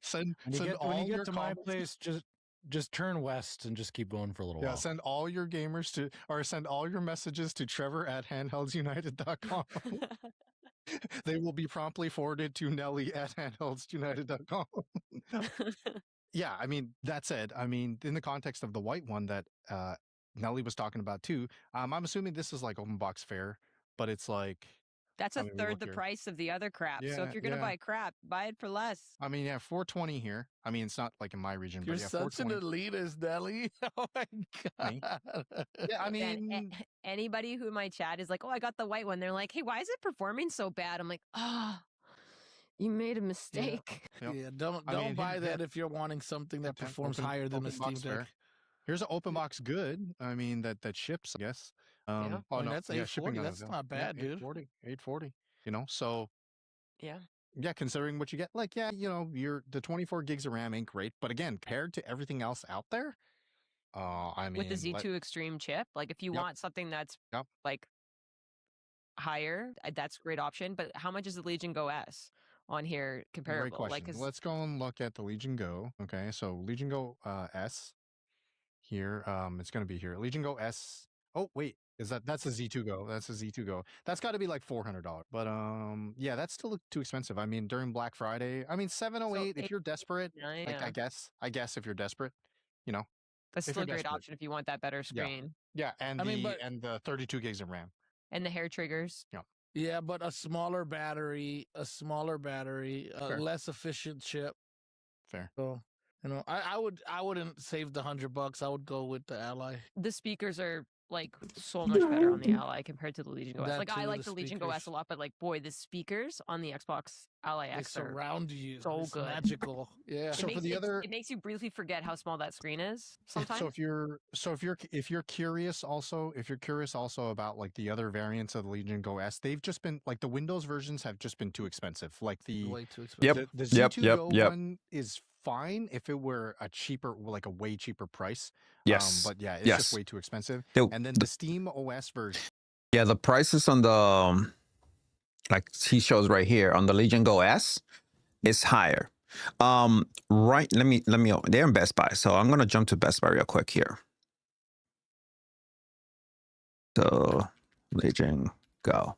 Send when you get to my comments. place, just turn west and just keep going for a little while. Send all your gamers to, or send all your messages to Trevor@handheldsunited.com. They will be promptly forwarded to Nelly@handheldsunited.com. Yeah, I mean, that said, I mean, in the context of the white one that Nelly was talking about too, I'm assuming this is like open box fare, but it's like, That's I a mean, we third look the here. price of the other crap. So Yeah, if you're gonna yeah. buy crap, buy it for less. I mean, yeah, 420 here. I mean, it's not like in my region, You're but yeah, such an 420. elitist, Nelly. Oh my Me? god. Yeah, I And mean, anybody who in my chat is like, "Oh, I got the white one," they're like, "Hey, why is it performing so bad?" I'm like, "Oh, you made a mistake." yep. Yeah, don't I mean, buy that hit if you're wanting something that 10 performs higher than the open Steam box Deck. fare. Here's an open box good. I mean, that ships, I guess. Yeah. I mean, no, that's yeah, 840. shipping on That's Avail. not bad, yeah, dude. 840. You know, so Yeah. yeah, considering what you get, like, yeah, you know, the 24 gigs of RAM ain't great, but again, compared to everything else out there, I mean, With the Z2 Extreme chip, like if you Yep. want something that's Yep. like higher, that's a great option. But how much is the Legion Go S on here comparable? Great question. Like, 'cause Let's go and look at the Legion Go. Okay, so Legion Go S here. It's gonna be here. Legion Go S. Oh wait, that's a Z2 Go? That's a Z2 Go. That's got to be like $400. But yeah, that's still too expensive. I mean, during Black Friday, I mean 708. If you're desperate, like yeah, I guess if you're desperate, you know, that's if still you're a great desperate. option if you want that better screen Yeah, and I mean, and the 32 gigs of RAM. and the hair triggers. Yeah, but a smaller battery, Fair. less efficient chip. Fair. So, you know, I wouldn't save the $100. I would go with the Ally. The speakers are like so much better on the Ally compared to the Legion Go S. That Like I too, like the the Legion Go S a speakers. lot, but like boy, the speakers on the Xbox Ally They X are surround you. so It's good. magical. Yeah. So for the other, it makes you briefly forget how small that screen is sometimes. so if you're curious also about like the other variants of the Legion Go S, they've just been like the Windows versions have just been too expensive. Like Way too expensive. the Z2 Go one is fine if it were a cheaper, like a way cheaper price. Yes. But yeah, it's just way too expensive. And then the Steam OS version. Yeah, the prices on the like he shows right here on the Legion Go S is higher. Right, let me they're in Best Buy, so I'm gonna jump to Best Buy real quick here. So Legion Go.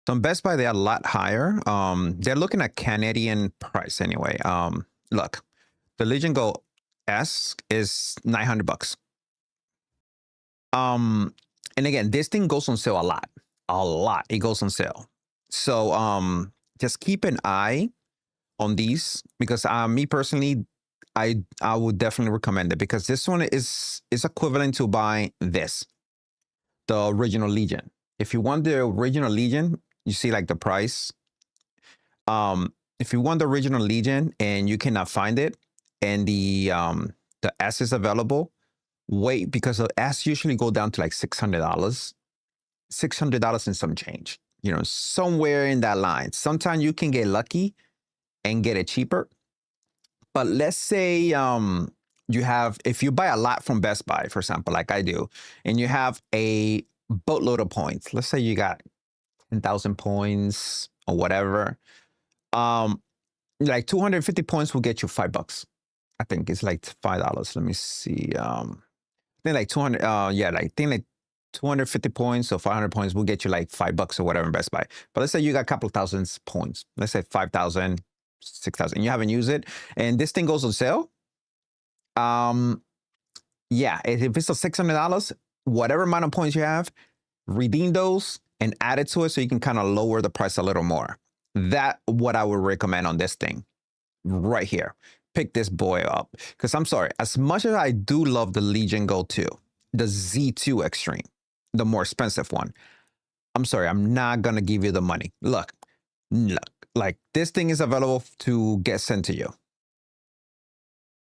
So in Best Buy, they're a lot higher. They're looking at Canadian price anyway. Look, the Legion Go S is $900. And again, this thing goes on sale a lot. It goes on sale. So just keep an eye on these because me personally, I would definitely recommend it because this one is equivalent to buying this, the original Legion. If you want the original Legion, you see like the price. If you want the original Legion and you cannot find it, and the S is available, wait, because the S usually go down to like $600 and some change. You know, somewhere in that line. Sometimes you can get lucky and get it cheaper. But let's say if you buy a lot from Best Buy, for example, like I do, and you have a boatload of points. Let's say you got 10,000 points or whatever. Like 250 points will get you $5. I think it's like $5. Let me see. I think like 200. I think like 250 points or 500 points will get you like $5 or whatever in Best Buy. But let's say you got a couple thousand points. Let's say 5,000, 6,000. You haven't used it, and this thing goes on sale. Yeah, if it's a $600, whatever amount of points you have, redeem those and add it to it so you can kind of lower the price a little more. That's what I would recommend on this thing right here. Pick this boy up because I'm sorry, as much as I do love the Legion Go 2, the Z2 Extreme, the more expensive one, I'm sorry, I'm not gonna give you the money. Look, like this thing is available to get sent to you.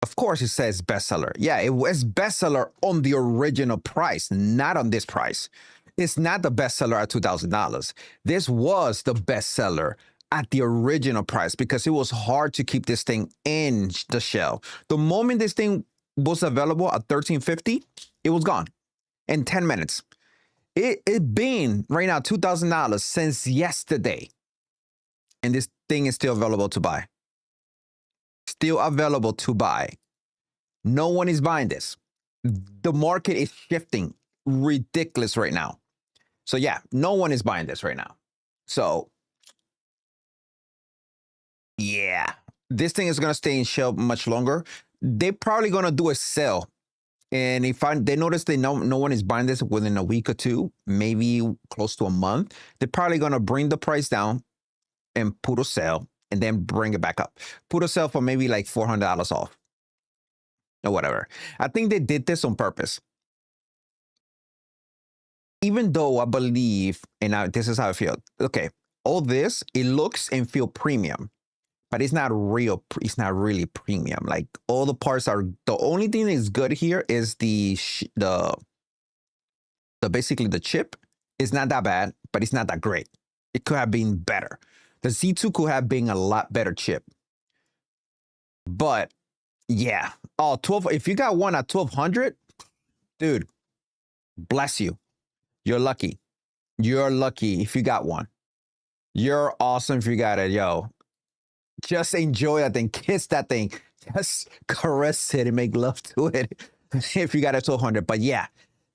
Of course, it says bestseller. Yeah, it was bestseller on the original price, not on this price. It's not the bestseller at $2,000. This was the bestseller at the original price because it was hard to keep this thing in the shelf. The moment this thing was available at $1,350, it was gone in 10 minutes. It been right now $2,000 since yesterday. And thing is still available to buy. Still available to buy. No one is buying this. The market is shifting ridiculous right now. So yeah, no one is buying this right now. So yeah, this thing is going to stay in shelf much longer. They're probably going to do a sale. And if they notice that no one is buying this within a week or two, maybe close to a month, they're probably going to bring the price down and put a sale and then bring it back up. Put a sale for maybe like $400 off or whatever. I think they did this on purpose. Even though I believe, and this is how I feel. Okay, all this, it looks and feel premium, but it's not real. It's not really premium. Like all the parts are, the only thing that is good here is the basically the chip is not that bad, but it's not that great. It could have been better. The Z2 could have been a lot better chip. But yeah, oh, 12. If you got one at 1200, dude, bless you. You're lucky. You're lucky if you got one. You're awesome if you got it, yo. Just enjoy that thing. Kiss that thing. Just caress it and make love to it if you got a 1200. But yeah,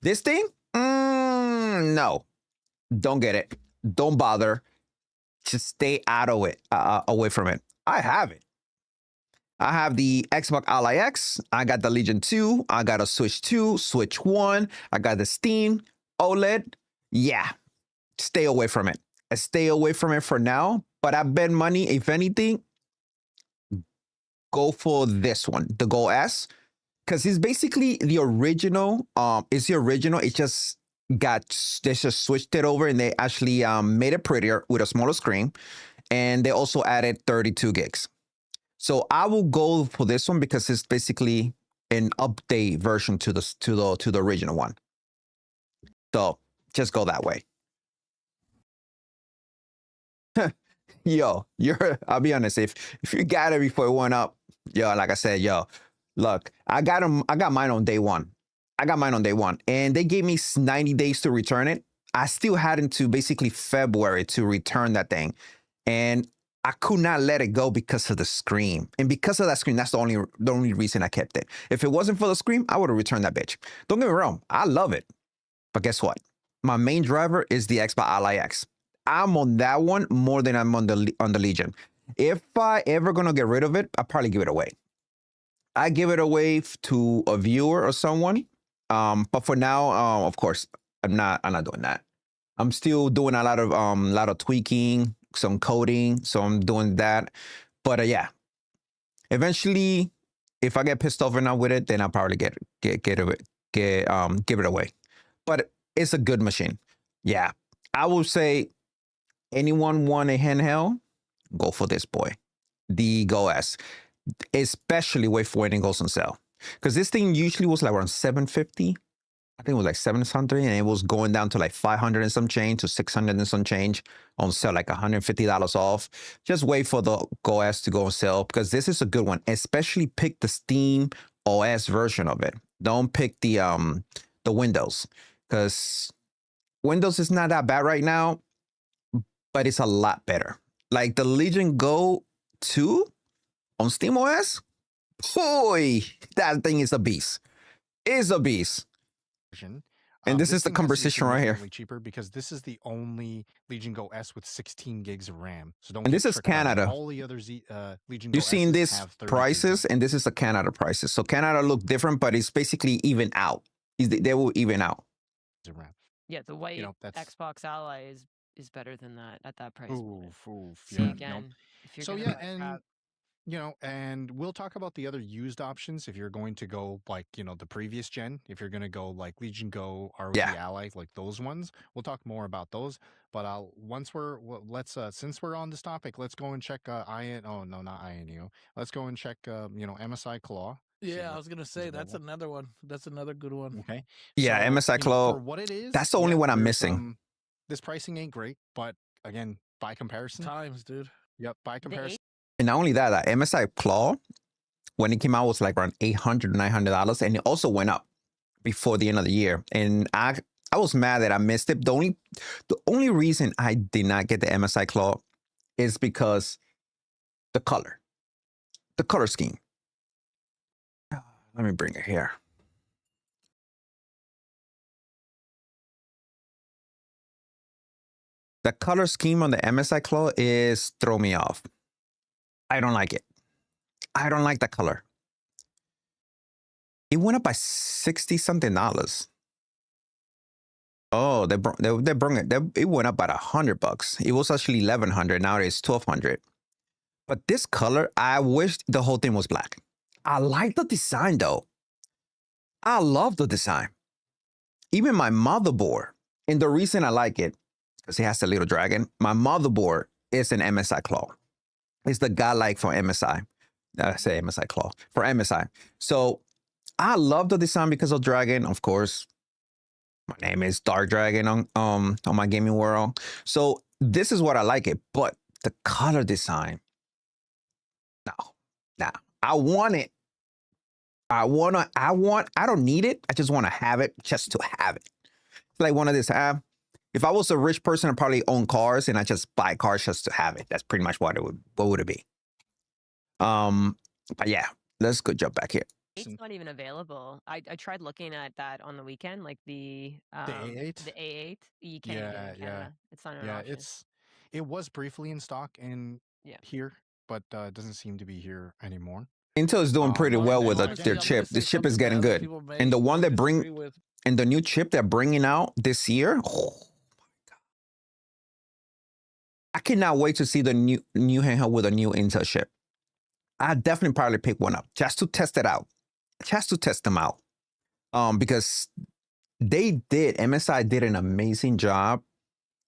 this thing, no. Don't get it. Don't bother. Just stay out of it, away from it. I have it. I have the Xbox Ally X. I got the Legion 2. I got a Switch 2, Switch 1. I got the Steam OLED. Yeah, stay away from it. Stay away from it for now. But I bet money, if anything, go for this one, the Go S, because it's basically the original. It's the original. It just they just switched it over and they actually made it prettier with a smaller screen, and they also added 32 gigs. So I will go for this one because it's basically an update version to the original one. So just go that way. Yo, I'll be honest, if you got it before it went up, yo, like I said, yo, look, I got mine on day one. And they gave me 90 days to return it. I still had until basically February to return that thing. And I could not let it go because of the screen. And because of that screen, that's the only reason I kept it. If it wasn't for the screen, I would have returned that bitch. Don't get me wrong, I love it. But guess what? My main driver is the Xbox Ally X. I'm on that one more than I'm on the Legion. If I ever gonna get rid of it, I'll probably give it away. I give it away to a viewer or someone. But for now, of course, I'm not doing that. I'm still doing a lot of tweaking, some coding, so I'm doing that. But yeah, eventually, if I get pissed off enough with it, then I'll probably give it away. But it's a good machine. Yeah, I will say, anyone want a handheld? Go for this boy, the Go S. Especially wait for when it goes on sale, because this thing usually was like around $750. I think it was like 700, and it was going down to like 500 and some change to 600 and some change on sale, like $150 off. Just wait for the Go S to go on sale, because this is a good one. Especially pick the Steam OS version of it. Don't pick the Windows, because Windows is not that bad right now, but it's a lot better. Like the Legion Go 2 on Steam OS, boy, that thing is a beast. It's a beast. And this is the conversation right here. Cheaper because this is the only Legion Go S with 16 gigs of RAM. So don't. And this is Canada. All the other Legion Go You've seen this prices, and this is the Canada prices. So Canada look different, but it's basically even out. They will even out. Yeah, the white Xbox Ally is better than that at that price. See, again. If you're and and we'll talk about the other used options if you're going to go like, the previous gen. If you're going to go like Legion Go, ROG Ally, like those ones, we'll talk more about those. But since we're on this topic, let's go and check INU. Let's go and check MSI Claw. Yeah, I was gonna say that's another one. That's another good one. Okay. Yeah, so, MSI Claw. For what it is, that's the only one I'm missing. This pricing ain't great, but again, by comparison, times, dude. Yep, by comparison. And not only that, MSI Claw, when it came out, was like around $800, $900, and it also went up before the end of the year. And I was mad that I missed it. The only reason I did not get the MSI Claw is because the color scheme. Let me bring it here. The color scheme on the MSI Claw is throw me off. I don't like it. I don't like the color. It went up by $60-something. Oh, they brought it. It went up by $100. It was actually $1,100. Now it's $1,200. But this color, I wish the whole thing was black. I like the design though. I love the design. Even my motherboard, and the reason I like it, because it has a little dragon. My motherboard is an MSI Claw. It's the godlike for MSI. I say MSI Claw for MSI. So I love the design because of dragon. Of course, my name is Dark Dragon on my gaming world. So this is what I like it. But the color design, no. I want it. I don't need it. I just want to have it just to have it. It's like one of this. If I was a rich person, I'd probably own cars and I just buy cars just to have it. That's pretty much what would it be? But yeah, let's go jump back here. It's not even available. I tried looking at that on the weekend, like the A8. The A8. You can't even get it in Canada. It's not an option. It was briefly in stock here, but doesn't seem to be here anymore. Intel is doing pretty well with their chip. The chip is getting good, and the one and the new chip they're bringing out this year. Oh my god! I cannot wait to see the new handheld with a new Intel chip. I definitely probably pick one up just to test it out, just to test them out, because MSI did an amazing job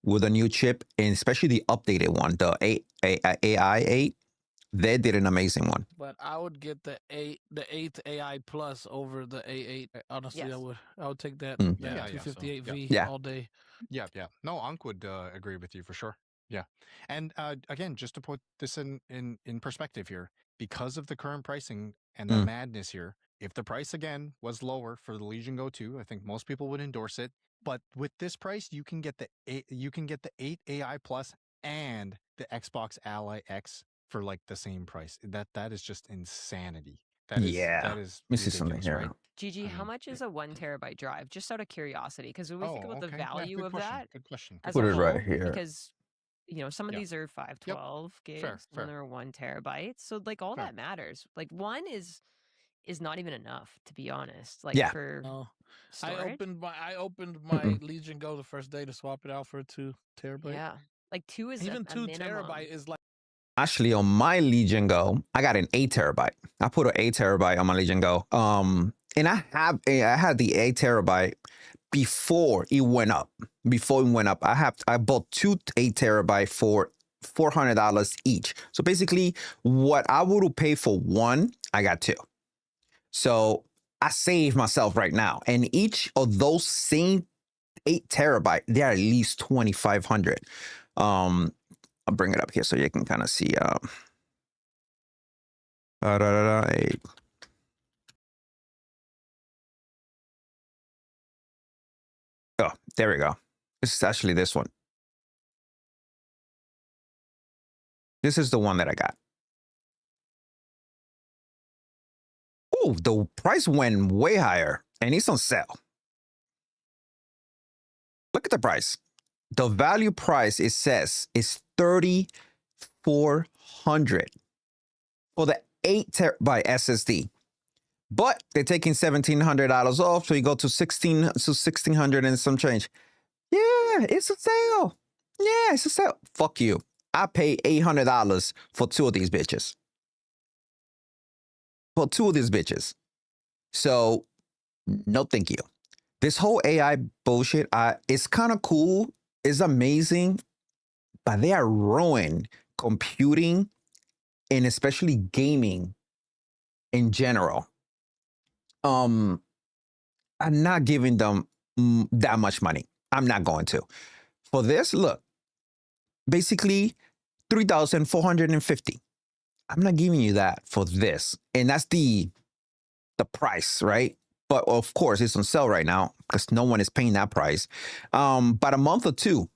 with a new chip, and especially the updated one, the AI8. They did an amazing one. But I would get the 8th AI Plus over the A8. Honestly, Yes. I would take that 258V all day. Yeah. No, Ankh would agree with you for sure. Yeah. And again, just to put this in perspective here, because of the current pricing and the madness here, if the price again was lower for the Legion Go 2, I think most people would endorse it. But with this price, you can get the 8 AI Plus and the Xbox Ally X for like the same price. That is just insanity. That is Let me see something here. Right? Gigi, how much is a 1 terabyte drive? Just out of curiosity, because when we think about the value of that, good question. Put it right here. Because some of these are 512 gigs, and they're 1 terabyte. So like all that matters. Like one is not even enough, to be honest. Like for storage. I opened my Legion Go the first day to swap it out for a 2 terabyte. Yeah, like 2 is even a 2 minimum. terabyte is like. Actually, on my Legion Go, I got an 8 terabyte. I put an 8 terabyte on my Legion Go. And I had the 8 terabyte before it went up. I bought 2 8 terabyte for $400 each. So basically, what I would pay for one, I got 2. So I saved myself right now. And each of those same 8 terabyte, they're at least $2,500. I'll bring it up here so you can kind of see. 8. Oh, there we go. This is actually this one. This is the one that I got. Oh, the price went way higher, and it's on sale. Look at the price. The value price, it says, is $3,400 for the 8 terabyte SSD. But they're taking $1,700 off, so you go to $1,600 and some change. Yeah, it's a sale. Yeah, it's a sale. Fuck you. I paid $800 for 2 of these bitches. So, no thank you. This whole AI bullshit, it's kind of cool. It's amazing. But they are ruining computing and especially gaming in general. I'm not giving them that much money. I'm not going to. For this, look, basically $3,450. I'm not giving you that for this. And that's the price, right? But of course, it's on sale right now because no one is paying that price. But a month or two,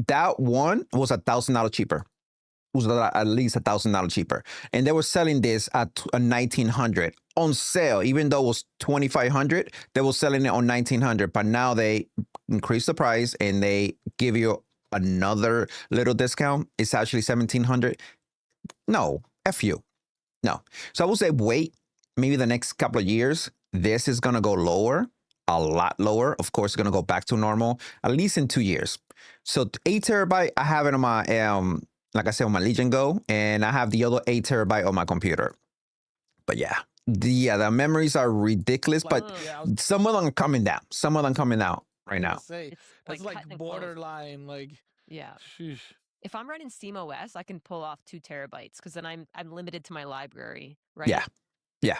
that one was $1,000 cheaper. was at least $1,000 cheaper, and they were selling this at $1,900 on sale. Even though it was $2,500, they were selling it on $1,900. But now they increase the price and they give you another little discount. It's actually $1,700. No, F you. No. So I would say wait, maybe the next couple of years, this is going to go lower, a lot lower. Of course, it's going to go back to normal, at least in 2 years. So 8 terabyte, I have it on my, like I said, on my Legion Go, and I have the other 8 terabyte on my computer. But yeah, the memories are ridiculous, but some of them are coming down. Some of them coming out right now. That's like borderline, like, yeah. Sheesh. If I'm running SteamOS, I can pull off 2 terabytes because then I'm limited to my library, right? Yeah, yeah.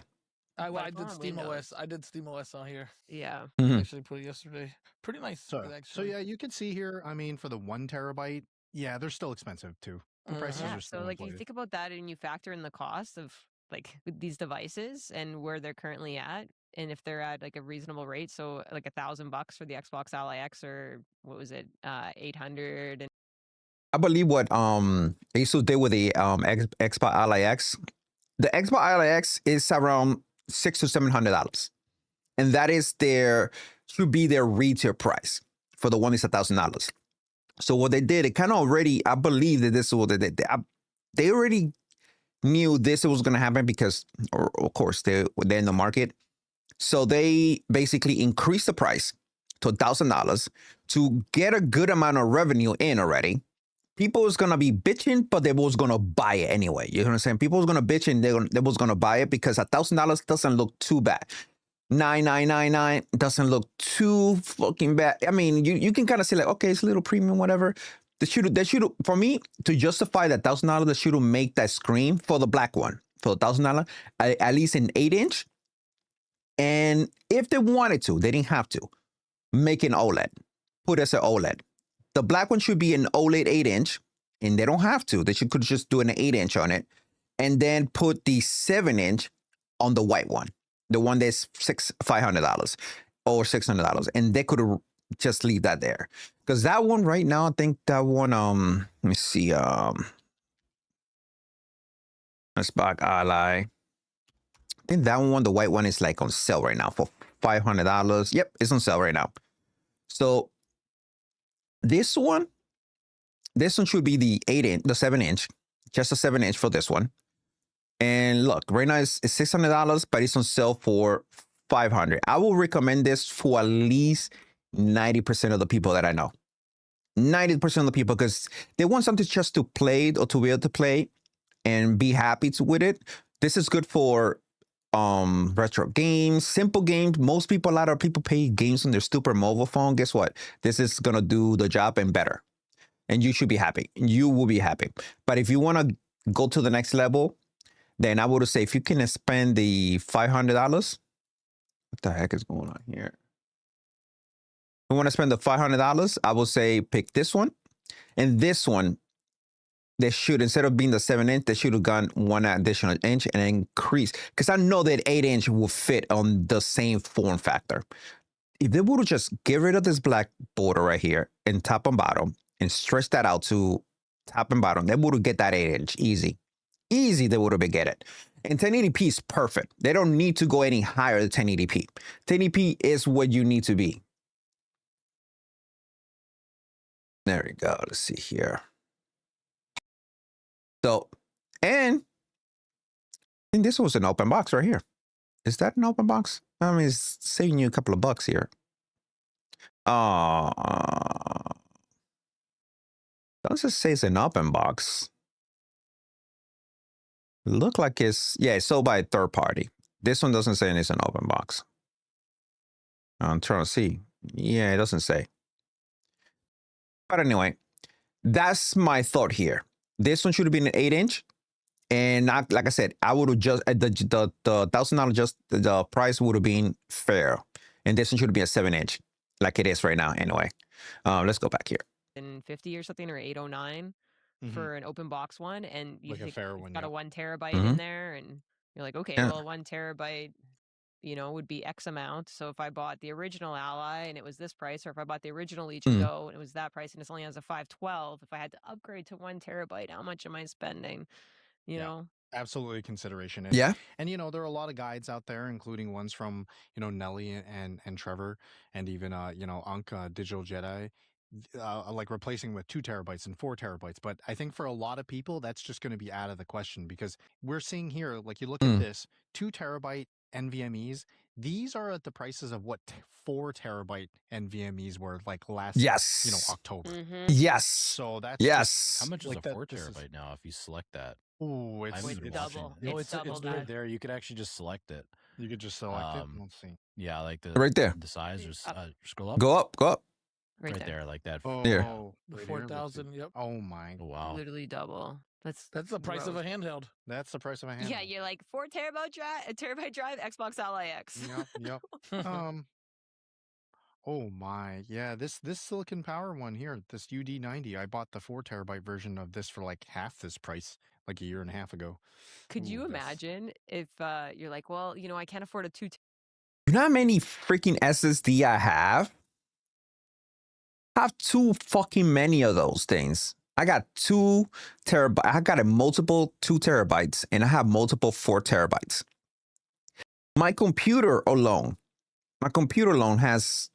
I did SteamOS. I did SteamOS on here. Yeah. Mm-hmm. Actually put it yesterday. Pretty nice. So yeah, you can see here. I mean, for the 1 terabyte, yeah, they're still expensive too. The prices are still so like inflated. you think about that and you factor in the cost of like these devices and where they're currently at, and if they're at like a reasonable rate, so like $1,000 for the Xbox Ally X, or what was it, 800. And I believe what Asus did with the Xbox Ally X, the Xbox Ally X is around $600 to $700, and that is should be their retail price for the one is $1,000. So what they did, it kind of already, I believe that this is what they did. They already knew this was going to happen because, of course, they're in the market. So they basically increased the price to $1,000 to get a good amount of revenue in already. People was going to be bitching, but they was going to buy it anyway. You know what I'm saying? People was going to bitch and they was going to buy it because $1,000 doesn't look too bad. $9,999 doesn't look too fucking bad. I mean, you can kind of say like, okay, it's a little premium, whatever. They should for me to justify that $1,000, they should make that screen for the black one for $1,000, at least an 8-inch. And if they wanted to, they didn't have to make an OLED, put as an OLED. The black one should be an OLED 8-inch, and they don't have to. They could just do an 8-inch on it, and then put the 7-inch on the white one. The one that's $500 or $600, and they could just leave that there. Because that one right now, I think that one, let me see, Xbox Ally. I think that one, the white one, is like on sale right now for $500. Yep, it's on sale right now. So this one should be the 8-inch, the 7-inch, just a 7-inch for this one. And look, right now it's $600, but it's on sale for $500. I will recommend this for at least 90% of the people that I know. 90% of the people, because they want something just to play or to be able to play and be happy with it. This is good for retro games, simple games. A lot of people play games on their stupid mobile phone. Guess what? This is gonna do the job and better. And you should be happy. You will be happy. But if you want to go to the next level, then I would say if you can spend the $500, what the heck is going on here? If you want to spend the $500, I would say pick this one. And this one, they should, instead of being the 7-inch, they should have gone one additional inch and increase. Because I know that 8-inch will fit on the same form factor. If they would have just get rid of this black border right here and top and bottom and stretch that out to top and bottom, they would have get that 8-inch easy. Easy, they would have been get it. And 1080p is perfect. They don't need to go any higher than 1080p. 1080p is what you need to be. There we go. Let's see here. So, and I think this was an open box right here. Is that an open box? I mean, it's saving you a couple of bucks here. Does it say it's an open box? Look like it's sold by a third party. This one doesn't say it's an open box. I'm trying to see. Yeah, it doesn't say. But anyway, that's my thought here. This one should have been an 8-inch, and not, like I said, I would have just the $1,000, just the price would have been fair, and this one should be a 7-inch, like it is right now. Anyway, let's go back here. In 50 or something, or 809. For an open box one, and you like think a fair one, got a 1 terabyte Mm-hmm. in there, and you're like, okay, well, 1 terabyte, you know, would be X amount. So if I bought the original Ally and it was this price, or if I bought the original Legion Go and it was that price and it only has a 512, if I had to upgrade to 1 terabyte, how much am I spending? You know? Absolutely consideration. And you know, there are a lot of guides out there, including ones from, you know, Nelly and Trevor, and even you know, Digital Jedi, like replacing with 2 terabytes and 4 terabytes. But I think for a lot of people, that's just going to be out of the question, because we're seeing here, like you look at this 2 terabyte NVMEs, these are at the prices of what 4 terabyte NVMEs were like last, you know, October. Yes. So that's how much is like a 4 terabyte now if you select that? Oh, it's double. No, it's double right there. You could actually just select it. You could just select it. Let's see. Yeah, like the right there. The size. Just scroll up. Go up. Go up. Right there, like that. Oh, the 4,000. Yep. Oh my. Wow. Literally double. That's the price of a handheld. That's the price of a handheld. Yeah, you're like 4 terabyte drive, Xbox Ally X. Yep. Oh my, yeah, this Silicon Power one here, this UD90, I bought the 4 terabyte version of this for like half this price, like a year and a half ago. Could you imagine if you're like, well, you know, I can't afford a 2 You know how many freaking SSD I have? I have too fucking many of those things. I got 2 terabytes. I got a multiple 2 terabytes, and I have multiple 4 terabytes. My computer alone has,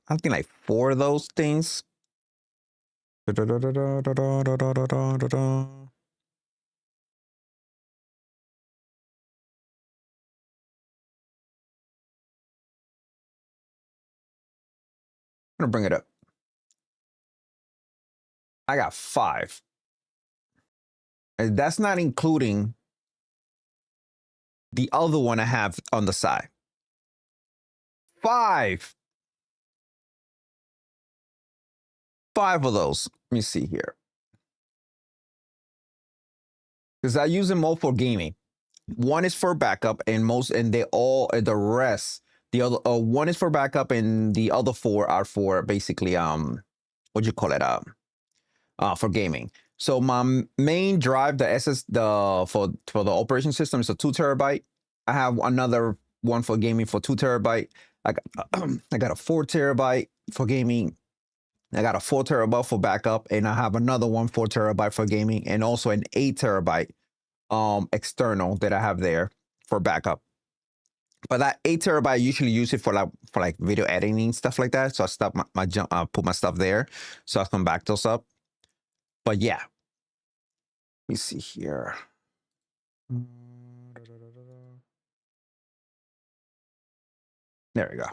I think, like 4 of those things. I'm gonna bring it up. I got 5. And that's not including the other one I have on the side. 5 of those. Let me see here. Because I use them all for gaming. One is for backup, and the rest, the other one is for backup, and the other 4 are for basically what you call it, for gaming. So my main drive, for the operation system, is a 2 terabyte. I have another one for gaming for 2 terabyte. I got a 4 terabyte for gaming. I got a 4 terabyte for backup, and I have another 4 terabyte for gaming, and also an 8 terabyte external that I have there for backup. But that 8 terabyte, I usually use it for like video editing, stuff like that. So I put my stuff there, so I can back those up. But yeah, let me see here. There we go.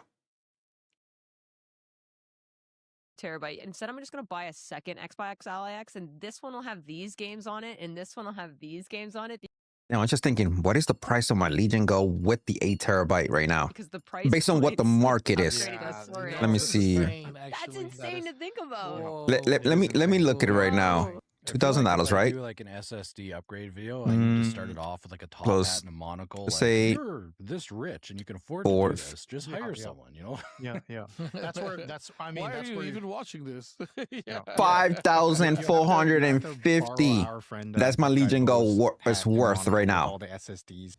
terabyte. Instead, I'm just going to buy a second Xbox Ally X, and this one will have these games on it, and this one will have these games on it. Now, I'm just thinking, what is the price of my Legion Go with the 8 terabyte right now? Because the price based on what the market is. Let me see. That's insane to think about. Let me look at it right now. $2,000, right? Do like an SSD upgrade video. I need to start it off with like a top hat and a monocle. Like, say you're this rich and you can afford to do this. Just hire someone, you know? Yeah. I mean, why that's are you where even watching this? 5,450. That's my Legion Go is worth right now. All the SSDs.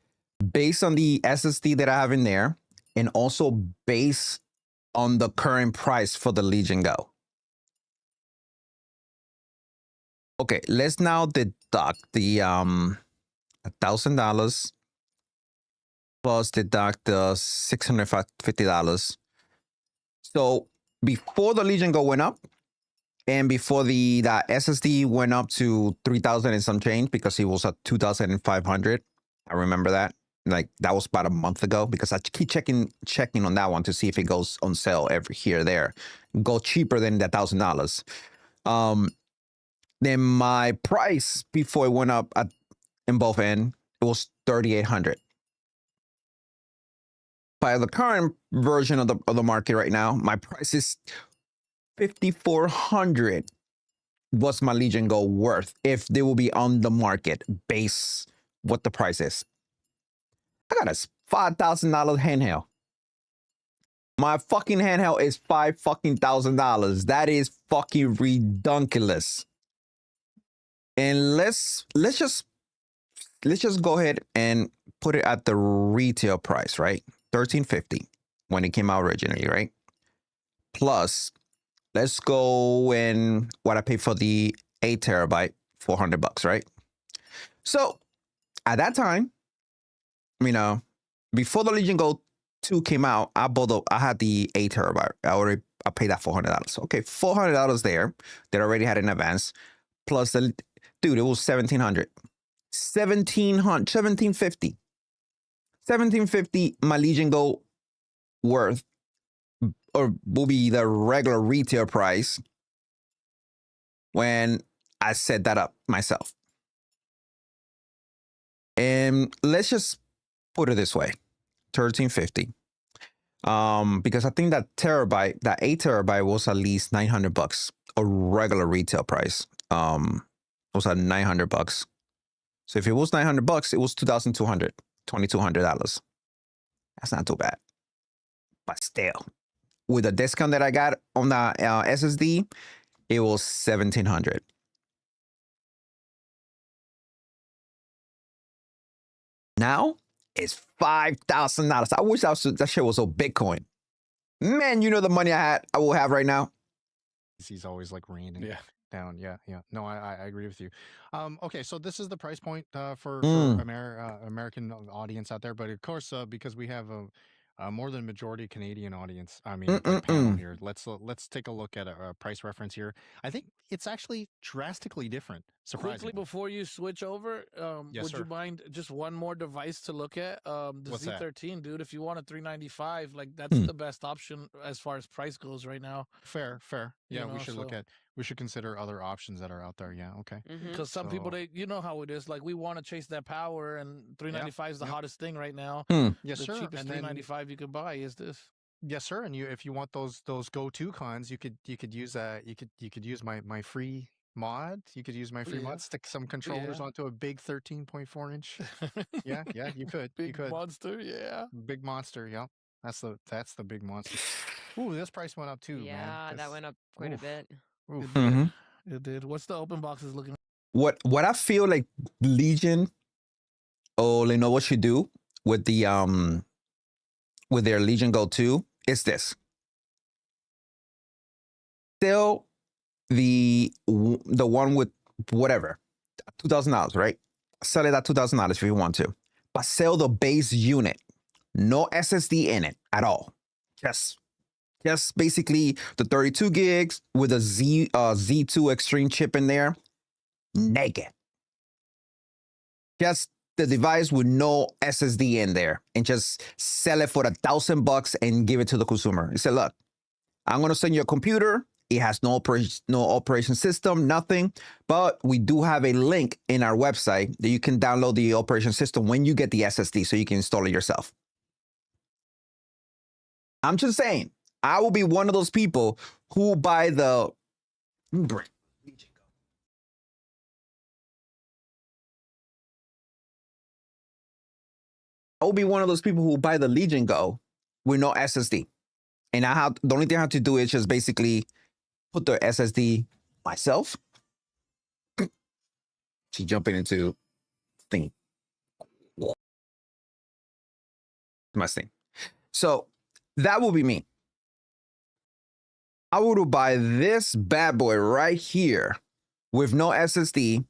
Based on the SSD that I have in there, and also based on the current price for the Legion Go. Okay, let's now deduct the $1,000 plus deduct the $650. So before the Legion Go went up, and before the SSD went up to 3,000 and some change, because it was at 2,500. I remember that. Like that was about a month ago, because I keep checking on that one to see if it goes on sale every here or there. Go cheaper than the $1,000. Then my price before it went up in both ends, it was 3,800. By the current version of the market right now, my price is 5,400. What's my Legion Go worth if they will be on the market base what the price is? I got a $5,000 handheld. My fucking handheld is $5,000. That is fucking redunculous. And let's just go ahead and put it at the retail price, right? $13.50 when it came out originally, right? Plus, let's go in what I paid for the 8 terabyte, $400, right? So at that time, you know, before the Legion Go 2 came out, I had the 8 terabyte. I paid that $400. Okay, $400 there that I already had in advance. Plus dude, it was $1,700. $1,750. $1,750 my Legion Go worth, or will be the regular retail price when I set that up myself. And let's just put it this way, $13.50. Because I think that 8 terabyte was at least $900, a regular retail price. Was at $900. So if it was $900, it was $2,200, $2,200. That's not too bad. But still, with the discount that I got on the SSD, it was $1,700. Now it's $5,000. I wish that shit was so Bitcoin. Man, you know the money I will have right now. He's always like raining down. Yeah. No, I agree with you. Okay, so this is the price point for American audience out there, but of course, because we have a more than majority Canadian audience, I mean, like panel here. Let's take a look at a price reference here. I think it's actually drastically different. Surprisingly. Quickly before you switch over, would you mind just one more device to look at? The What's Z13, dude. If you want a $395, like that's the best option as far as price goes right now. Fair. Yeah, You we know, should we should consider other options that are out there. Yeah, okay. Because some people, you know how it is. Like we want to chase that power, and $395 is the hottest thing right now. Yes, the sir. cheapest $395 you could buy is this. Yes, sir. And if you want those go-to cons, you could use you could use my free mod. You could use my free mod. Stick some controllers onto a big 13.4 inch. Yeah, you could. Big monster, yeah. Big monster, yeah. That's the big monster. Ooh, this price went up too, man. Yeah, that went up quite a bit. It did. What's the open boxes looking? What I feel like Legion or Lenovo should do with the with their Legion Go 2 is this. Still the one with whatever, $2,000, right? Sell it at $2,000 if you want to, but sell the base unit, no SSD in it at all. Just basically the 32 gigs with a Z2 Extreme chip in there. Naked. Just the device with no SSD in there, and just sell it for $1,000 and give it to the consumer. You say, look, I'm gonna send you a computer. It has no operation system, nothing. But we do have a link in our website that you can download the operation system when you get the SSD, so you can install it yourself. I'm just saying, I will be one of those people who buy the. I will be one of those people who buy the Legion Go with no SSD. And the only thing I have to do is just basically put the SSD myself. She jumping into thing. My thing. So that will be me. I would buy this bad boy right here with no SSD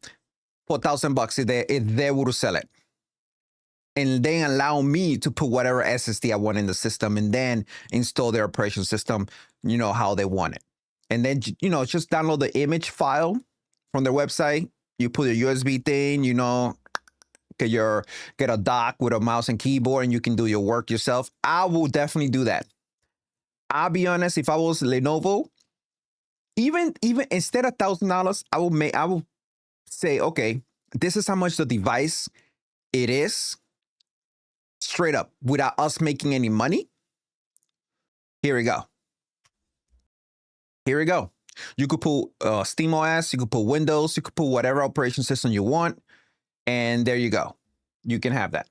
for $1,000 if they would sell it. And then allow me to put whatever SSD I want in the system and then install their operation system, how they want it. And then, just download the image file from their website. You put a USB thing, get a dock with a mouse and keyboard, and you can do your work yourself. I will definitely do that. I'll be honest, if I was Lenovo, even instead of $1,000, I will say, okay, this is how much the device it is. Straight up, without us making any money. Here we go. You could put SteamOS, you could put Windows, you could put whatever operation system you want, and there you go. You can have that.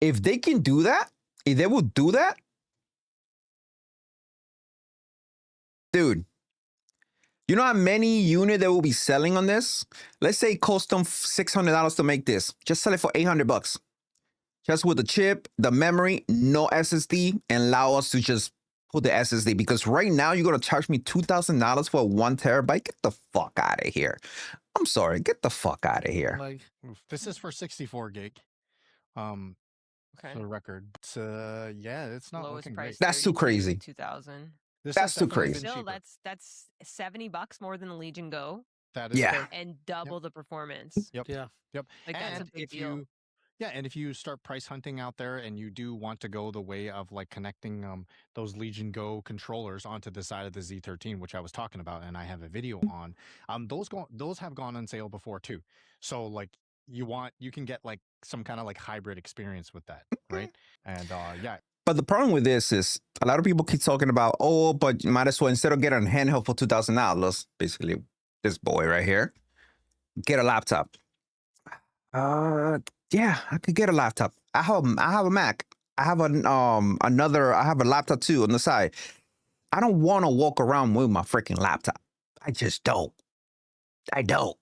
If they can do that, if they will do that, dude, you know how many units they will be selling on this? Let's say it cost them $600 to make this. Just sell it for $800. just with the chip, the memory, no SSD, and allow us to just put the SSD. Because right now you're gonna charge me $2,000 for 1 terabyte. Get the fuck out of here. I'm sorry, get the fuck out of here. Like, This is for 64 gig. Okay. For the record, yeah, it's not Lowest looking price. great. That's too crazy. 2,000. That's too crazy. Still, that's $70 more than the Legion Go. That is Yeah. fair. And double the performance. Yep. yeah. Yep. Like that's a And big if deal. and if you start price hunting out there and you do want to go the way of like connecting those Legion Go controllers onto the side of the Z13, which I was talking about and I have a video on, those have gone on sale before too. So like you can get like some kind of like hybrid experience with that, right? And yeah. But the problem with this is a lot of people keep talking about, oh, but you might as well, instead of getting a handheld for $2,000, basically this boy right here, get a laptop. Yeah, I could get a laptop. I have a Mac. I have I have a laptop too on the side. I don't want to walk around with my freaking laptop. I just don't. I don't.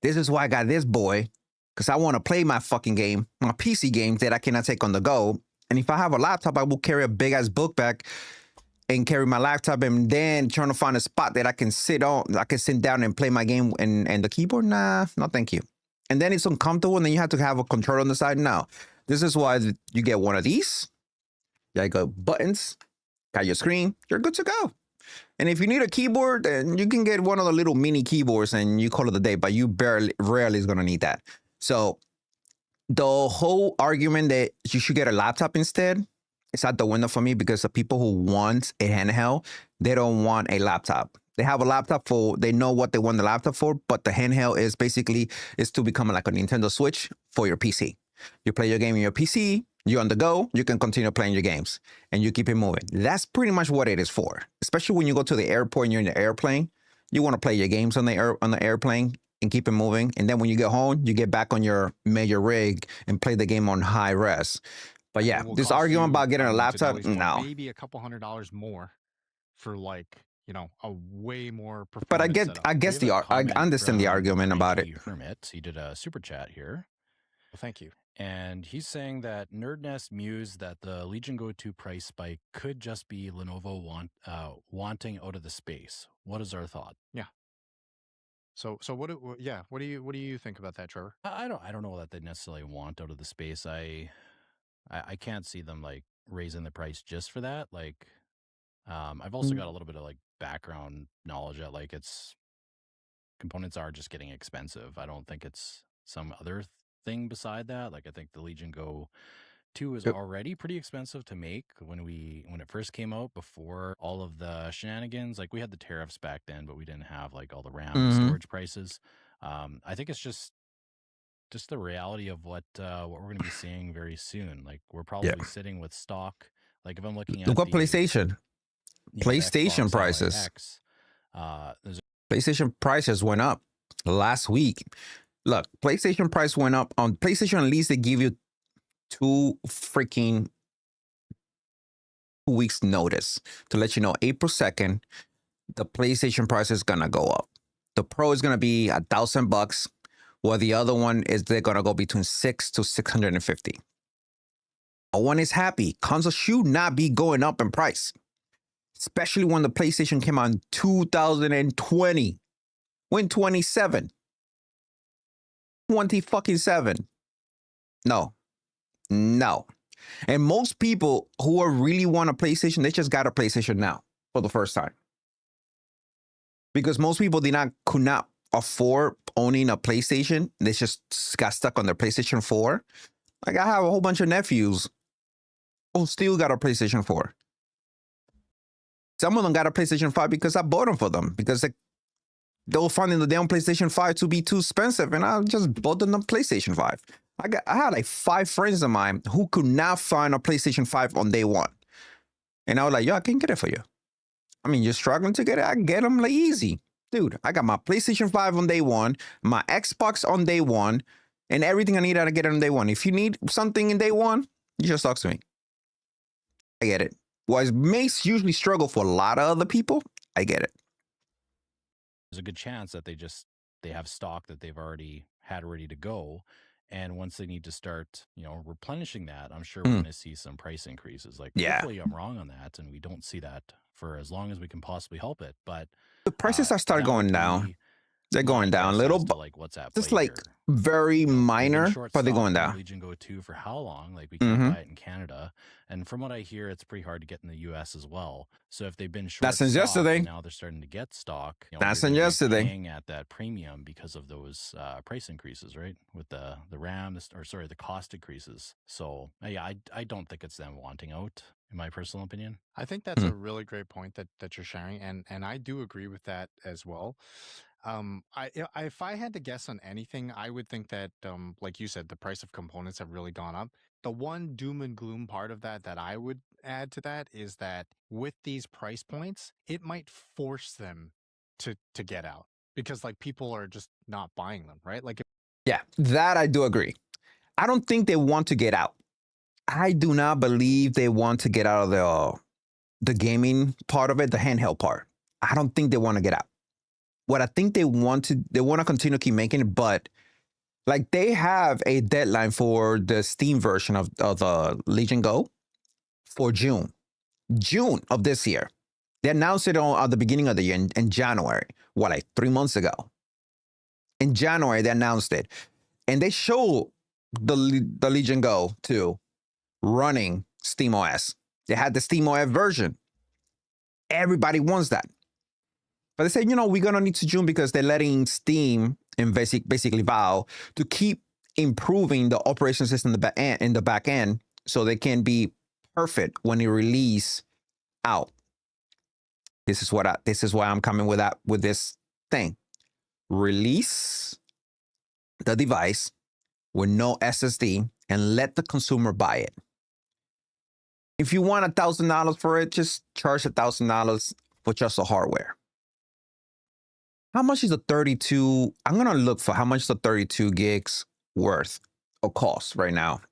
This is why I got this boy, because I want to play my fucking game, my PC games that I cannot take on the go. And if I have a laptop, I will carry a big ass book bag and carry my laptop and then trying to find a spot that I can sit on. I can sit down and play my game and the keyboard. Nah, no, thank you. And then it's uncomfortable and then you have to have a controller on the side. No, this is why you get one of these. You got buttons, got your screen, you're good to go. And if you need a keyboard, then you can get one of the little mini keyboards and you call it a day, but you rarely is going to need that. So the whole argument that you should get a laptop instead, it's out the window for me because the people who want a handheld, they don't want a laptop. They have a laptop they know what they want the laptop for, but the handheld is basically to become like a Nintendo Switch for your PC. You play your game in your PC, you're on the go, you can continue playing your games and you keep it moving. That's pretty much what it is for. Especially when you go to the airport and you're in the airplane, you want to play your games on the airplane and keep it moving. And then when you get home, you get back on your major rig and play the game on high res. But yeah, this argument about getting a laptop, no. Maybe a couple $100 more for like, a way more performance. But I understand the argument about it. Hermit, he did a super chat here. Well, thank you. And he's saying that Nerdnest mused that the Legion Go 2 price spike could just be Lenovo wanting out of the space. What is our thought? Yeah. So what do you think about that, Trevor? I don't know that they necessarily want out of the space. I can't see them like raising the price just for that. Like, I've also got a little bit of like background knowledge that like components are just getting expensive. I don't think it's some other thing beside that. Like I think the Legion Go 2 is already pretty expensive to make when it first came out, before all of the shenanigans. Like we had the tariffs back then, but we didn't have like all the RAM storage prices. I think it's just the reality of what we're going to be seeing very soon. Like we're probably sitting with stock. Like if I'm looking at PlayStation prices. PlayStation prices went up last week. Look, PlayStation price went up. On PlayStation, at least they give you 2 weeks notice to let you know April 2nd, the PlayStation price is going to go up. The Pro is going to be $1,000, while the other one they're going to go between $600 to $650. No one is happy. Consoles should not be going up in price, especially when the PlayStation came out in 2020. When 27. 20-fucking-7. No. And most people who are really want a PlayStation, they just got a PlayStation now for the first time. Because most people could not afford owning a PlayStation. They just got stuck on their PlayStation 4. Like I have a whole bunch of nephews who still got a PlayStation 4. Some of them got a PlayStation 5 because I bought them for them, because they were finding the damn PlayStation 5 to be too expensive, and I just bought them a PlayStation 5. I had like 5 friends of mine who could not find a PlayStation 5 on day one. And I was like, yo, I can get it for you. I mean, you're struggling to get it? I can get them like easy. Dude, I got my PlayStation 5 on day one, my Xbox on day one, and everything I need, I get it on day one. If you need something in day one, you just talk to me. I get it. While it may usually struggle for a lot of other people, I get it. There's a good chance that they have stock that they've already had ready to go. And once they need to start, replenishing that, I'm sure Mm. we're going to see some price increases. Like, Yeah. hopefully I'm wrong on that, and we don't see that for as long as we can possibly help it. But The prices are start that going would down. be They're my going down a guess little, as to like what's at just play like here. very They've been minor, short but they're stocked going on the down. Legion Go 2 for how long? Like, we can't Mhm. buy it in Canada. And from what I hear, it's pretty hard to get in the US as well. So if they've been short That's since stocked yesterday. and now they're starting to get stock, That's you're since gonna be yesterday. paying at that premium because of those price increases, right? With the RAM, the cost increases. So yeah, I don't think it's them wanting out, in my personal opinion. I think that's a really great point that you're sharing, and I do agree with that as well. If I had to guess on anything, I would think that, like you said, the price of components have really gone up. The one doom and gloom part of that I would add to that is that with these price points, it might force them to get out because like people are just not buying them, right? Like, Yeah, that I do agree. I don't think they want to get out. I do not believe they want to get out of the gaming part of it, the handheld part. I don't think they want to get out. What I think they want to continue to keep making it, but like they have a deadline for the Steam version of the Legion Go for June of this year. They announced it at the beginning of the year in January, like 3 months ago. In January, they announced it. And they showed the Legion Go 2 running SteamOS. They had the SteamOS version. Everybody wants that. But they said, we're going to need to June because they're letting Steam and basically Valve to keep improving the operation system in the back end so they can be perfect when they release out. This is why I'm coming with this thing. Release the device with no SSD and let the consumer buy it. If you want $1,000 for it, just charge $1,000 for just the hardware. How much is a 32? I'm gonna look for how much the 32 gigs worth or cost right now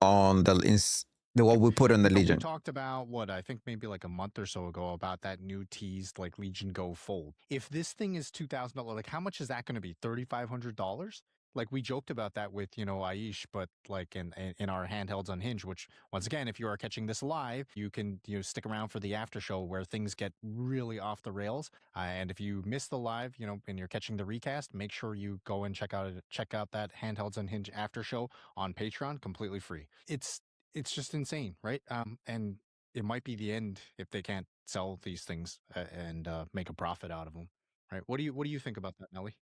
on what we put in the Legion. We talked about what I think maybe like a month or so ago about that new teased like Legion Go Fold. If this thing is $2,000, like how much is that going to be? $3,500? Like we joked about that with Aish, but like in our handhelds unhinged. Which once again, if you are catching this live, you can stick around for the after show where things get really off the rails. And if you miss the live, and you're catching the recast, make sure you go and check out that handhelds unhinged after show on Patreon, completely free. It's just insane, right? And it might be the end if they can't sell these things and make a profit out of them, right? What do you think about that, Nelly?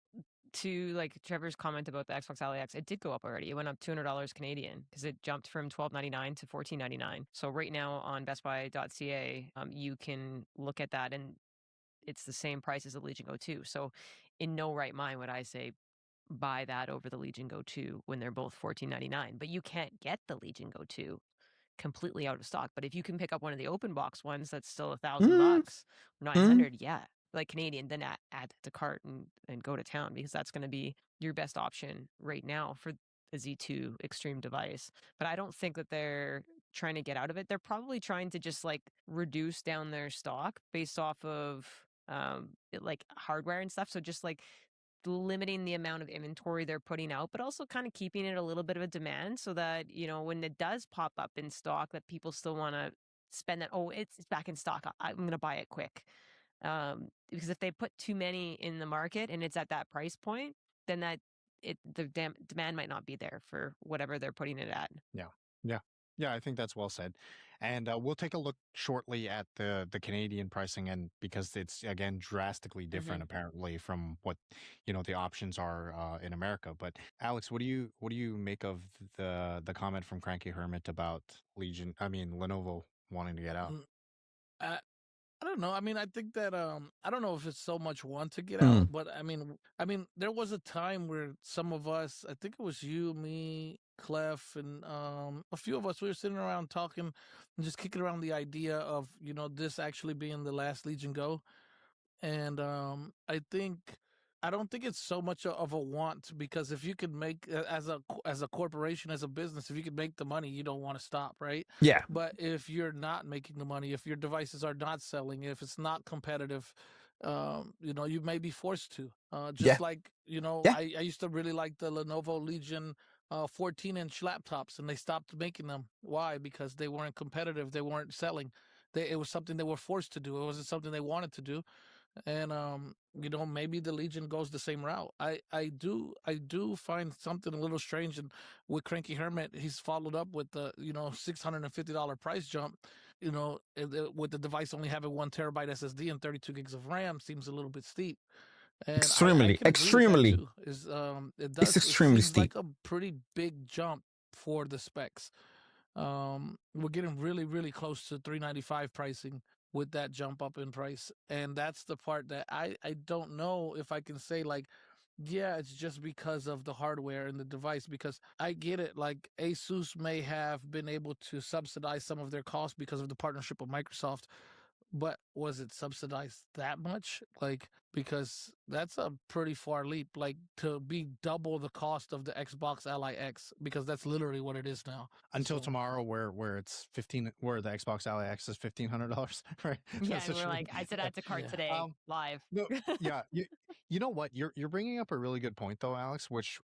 To like Trevor's comment about the Xbox Ally X, it did go up already. It went up $200 Canadian because it jumped from $12.99 to $14.99. So right now on BestBuy.ca, you can look at that and it's the same price as the Legion Go 2. So in no right mind would I say buy that over the Legion Go 2 when they're both $14.99. But you can't get the Legion Go 2 completely out of stock. But if you can pick up one of the open box ones that's still $1,000, 900, yeah, like Canadian, then add to cart and go to town because that's going to be your best option right now for the Z2 Extreme device. But I don't think that they're trying to get out of it. They're probably trying to just like reduce down their stock based off of like hardware and stuff. So just like limiting the amount of inventory they're putting out, but also kind of keeping it a little bit of a demand so that, when it does pop up in stock, that people still want to spend that. Oh, it's back in stock. I'm going to buy it quick. Because if they put too many in the market and it's at that price point, then the demand might not be there for whatever they're putting it at. Yeah, I think that's well said. And we'll take a look shortly at the Canadian pricing, and because it's again drastically different apparently from what the options are in America. But Alex, what do you make of the comment from Cranky Hermit about Lenovo wanting to get out? I don't know. I mean, I think that I don't know if it's so much want to get out, but I mean, there was a time where some of us, I think it was you, me, Clef, and a few of us, we were sitting around talking and just kicking around the idea of this actually being the last Legion Go, and I don't think it's so much of a want because if you could make as a corporation, as a business, if you could make the money, you don't want to stop, right? Yeah. But if you're not making the money, if your devices are not selling, if it's not competitive, you may be forced to. Just like I used to really like the Lenovo Legion 14-inch laptops, and they stopped making them. Why? Because they weren't competitive. They weren't selling. It was something they were forced to do. It wasn't something they wanted to do. And maybe the Legion goes the same route. I do find something a little strange, and with Cranky Hermit, he's followed up with the $650 price jump. With the device only having 1 terabyte SSD and 32 gigs of RAM, seems a little bit steep. And I can agree with that too. It's It extremely seems steep. like a pretty big jump for the specs. We're getting really, really close to $395 pricing with that jump up in price, and that's the part that I don't know if I can say, like, yeah, it's just because of the hardware and the device, because I get it. Like, Asus may have been able to subsidize some of their costs because of the partnership with Microsoft, but was it subsidized that much? Like, because that's a pretty far leap, like to be double the cost of the Xbox Ally X, because that's literally what it is now. Until So- tomorrow, where it's where the Xbox Ally X is $1,500, right? Yeah, That's and we're true. like, I said add to cart Yeah. today, live. No, yeah, you know what? You're bringing up a really good point though, Alex, which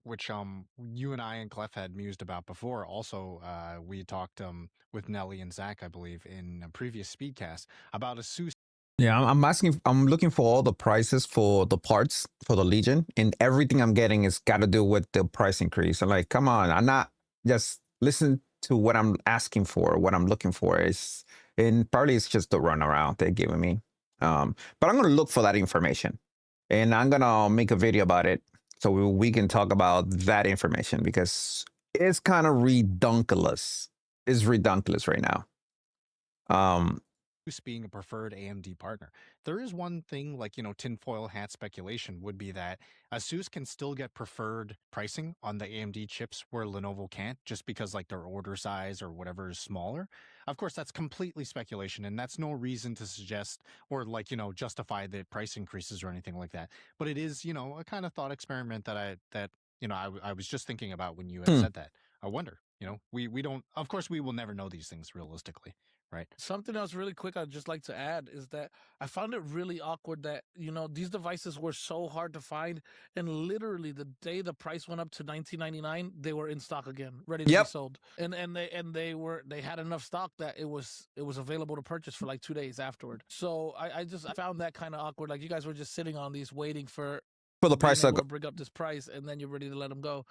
you and I and Clef had mused about before. Also, we talked with Nelly and Zach, I believe, in a previous Speedcast about Asus. Yeah, I'm looking for all the prices for the parts for the Legion, and everything I'm getting is got to do with the price increase. I'm like, come on, I'm not just listen to what I'm asking for, what I'm looking for is, and partly it's just the runaround they're giving me. But I'm gonna look for that information, and I'm gonna make a video about it so we can talk about that information, because it's kind of redunculous. It's redunculous right now. Being a preferred AMD partner. There is one thing, like, tinfoil hat speculation would be that Asus can still get preferred pricing on the AMD chips where Lenovo can't, just because like their order size or whatever is smaller. Of course, that's completely speculation, and that's no reason to suggest or like, justify the price increases or anything like that. But it is, a kind of thought experiment that I was just thinking about when you had said that. I wonder, we don't, of course, we will never know these things realistically. Right. Something else really quick I'd just like to add is that I found it really awkward that, these devices were so hard to find, and literally the day the price went up to $19.99, they were in stock again, ready to be sold. And they had enough stock that it was available to purchase for like 2 days afterward. So I found that kind of awkward. Like, you guys were just sitting on these waiting for the price to bring up this price, and then you're ready to let them go.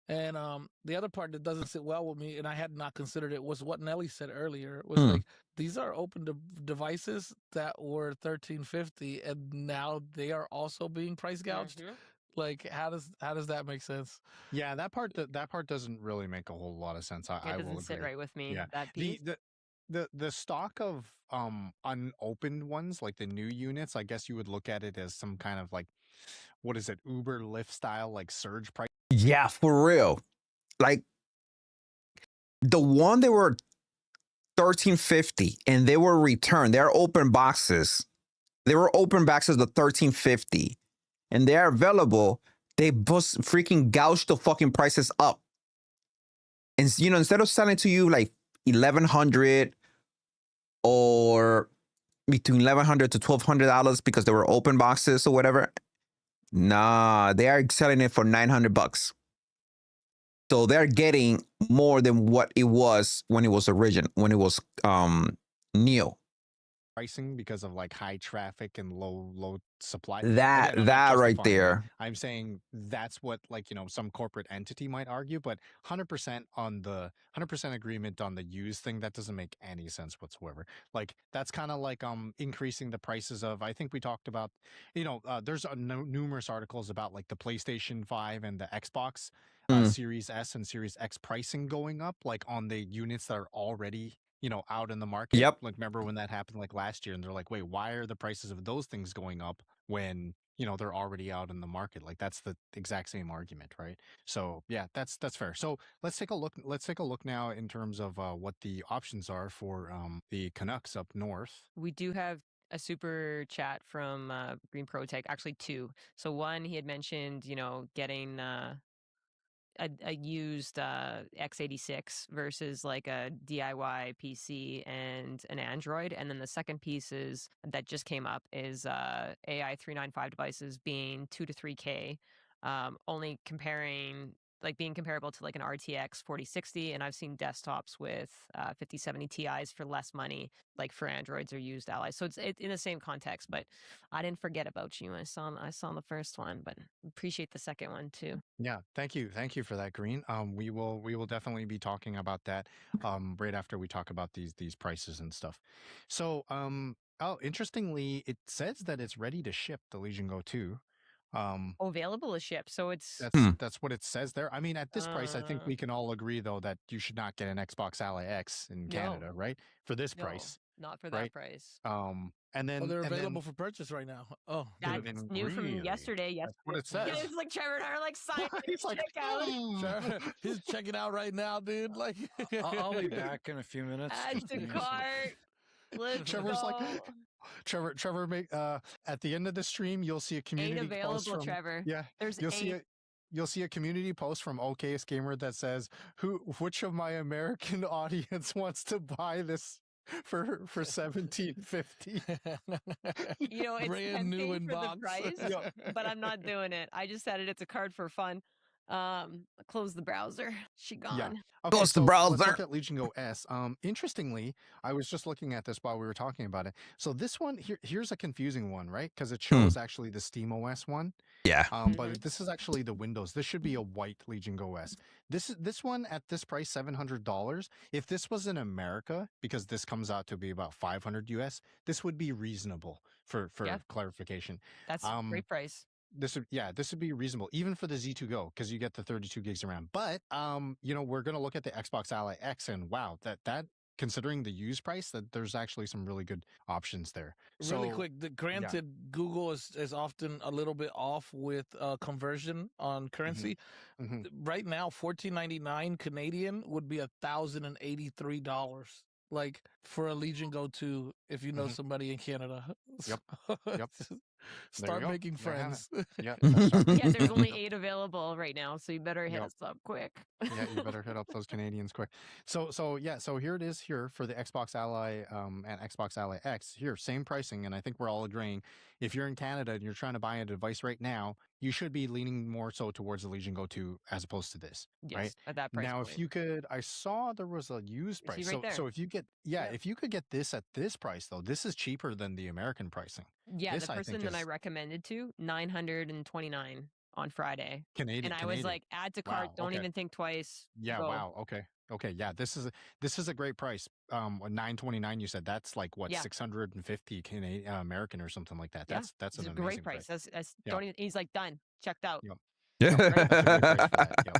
And the other part that doesn't sit well with me, and I had not considered it, was what Nelly said earlier. Was like, these are open devices that were $13.50, and now they are also being price gouged. Like, how does that make sense? Yeah, that part doesn't really make a whole lot of sense. I It will doesn't sit agree. right with me. Yeah, That piece. the stock of unopened ones, like the new units, I guess you would look at it as some kind of like, what is it, Uber Lyft style, like surge price. Yeah, for real. Like, the one they were $13.50 and they were returned. They're open boxes. They were open boxes of $13.50 and they're available. They just freaking gouged the fucking prices up. And instead of selling to you like $1,100 or between $1,100 to $1,200 because they were open boxes or whatever, nah, they are selling it for $900. So they're getting more than what it was when it was new. Pricing because of like high traffic and low supply. That Again, right there. I'm saying that's what, like, some corporate entity might argue, but 100% on the 100% agreement on the use thing, that doesn't make any sense whatsoever. Like, that's kind of like increasing the prices of, I think we talked about, there's numerous articles about like the PlayStation 5 and the Xbox Series S and Series X pricing going up, like on the units that are already out in the market. Yep. Like, remember when that happened like last year, and they're like, wait, why are the prices of those things going up when they're already out in the market? Like, that's the exact same argument, right? So yeah, that's fair. So let's take a look now in terms of what the options are for the Canucks up north. We do have a super chat from Green Pro Tech, actually two. So one, he had mentioned, getting a used x86 versus like a DIY PC and an Android. And then the second piece is that just came up is AI 395 devices being 2 to 3K, only comparing like being comparable to like an RTX 4060, and I've seen desktops with 5070 Ti's for less money, like for Androids or used allies. So it's in the same context. But I didn't forget about you. I saw the first one, but appreciate the second one too. Yeah, thank you for that, Green. We will definitely be talking about that right after we talk about these prices and stuff. So oh, interestingly, it says that it's ready to ship, the Legion Go 2. Available to ship, so it's That's what it says there. I mean, at this price, I think we can all agree though that you should not get an Xbox Ally X in Canada, right? For this price, not for right? that price. And then they're available for purchase right now. Oh, That's new from really? yesterday. That's what it says. Yeah, it's like Trevor and I are like signing He's like, checkout. he's checking out right now, dude. Like, I'll be back in a few minutes. Add to cart. Let's Trevor's go. like, Trevor, make at the end of the stream, you'll see a 8 community available, post from Trevor. yeah. There's You'll see a community post from OKS Gamer that says, which of my American audience wants to buy this for 1750? You know, it's brand new in tempting for box. the price, but I'm not doing it. I just added it's a card for fun. Close the browser. She gone. Yeah. Okay, Close the so let's browser. look at Legion Go S. Interestingly, I was just looking at this while we were talking about it. So this one here's a confusing one, right? Because it shows actually the Steam OS one. Yeah. But this is actually the Windows. This should be a white Legion Go S. This one at this price, $700. If this was in America, because this comes out to be about 500 US, this would be reasonable for clarification. That's a great price. This would be reasonable even for the Z2 Go because you get the 32 gigs of RAM. But you know, we're gonna look at the Xbox Ally X and wow, that considering the used price, that there's actually some really good options there. Really So, quick, granted, Google is often a little bit off with conversion on currency. Right now, $14.99 Canadian would be $1,083. Like for a Legion Go 2, if you know somebody in Canada. Yep. Start making friends. Yeah. Yeah, there's only 8 available right now, so you better hit us up quick. Yeah, you better hit up those Canadians quick. So here it is here for the Xbox Ally and Xbox Ally X. Here, same pricing, and I think we're all agreeing. If you're in Canada and you're trying to buy a device right now, you should be leaning more so towards the Legion Go 2 as opposed to this. Yes, right? at that price Now, point. if you could, I saw there was a used price. right there. So if you get, if you could get this at this price though, this is cheaper than the American pricing. Yeah, This, the I person think, that I is recommended to, 929 on Friday. Canadian. And I was like, add to cart, Wow, don't okay. even think twice. Yeah. go. Wow. Okay. Yeah. This is a great price. 929. You said that's like what 650 Canadian American or something like that. That's It's an a amazing great price. That's Yeah. don't even, he's like done, checked out. Yep. Yeah. That's a great price for that. Yep.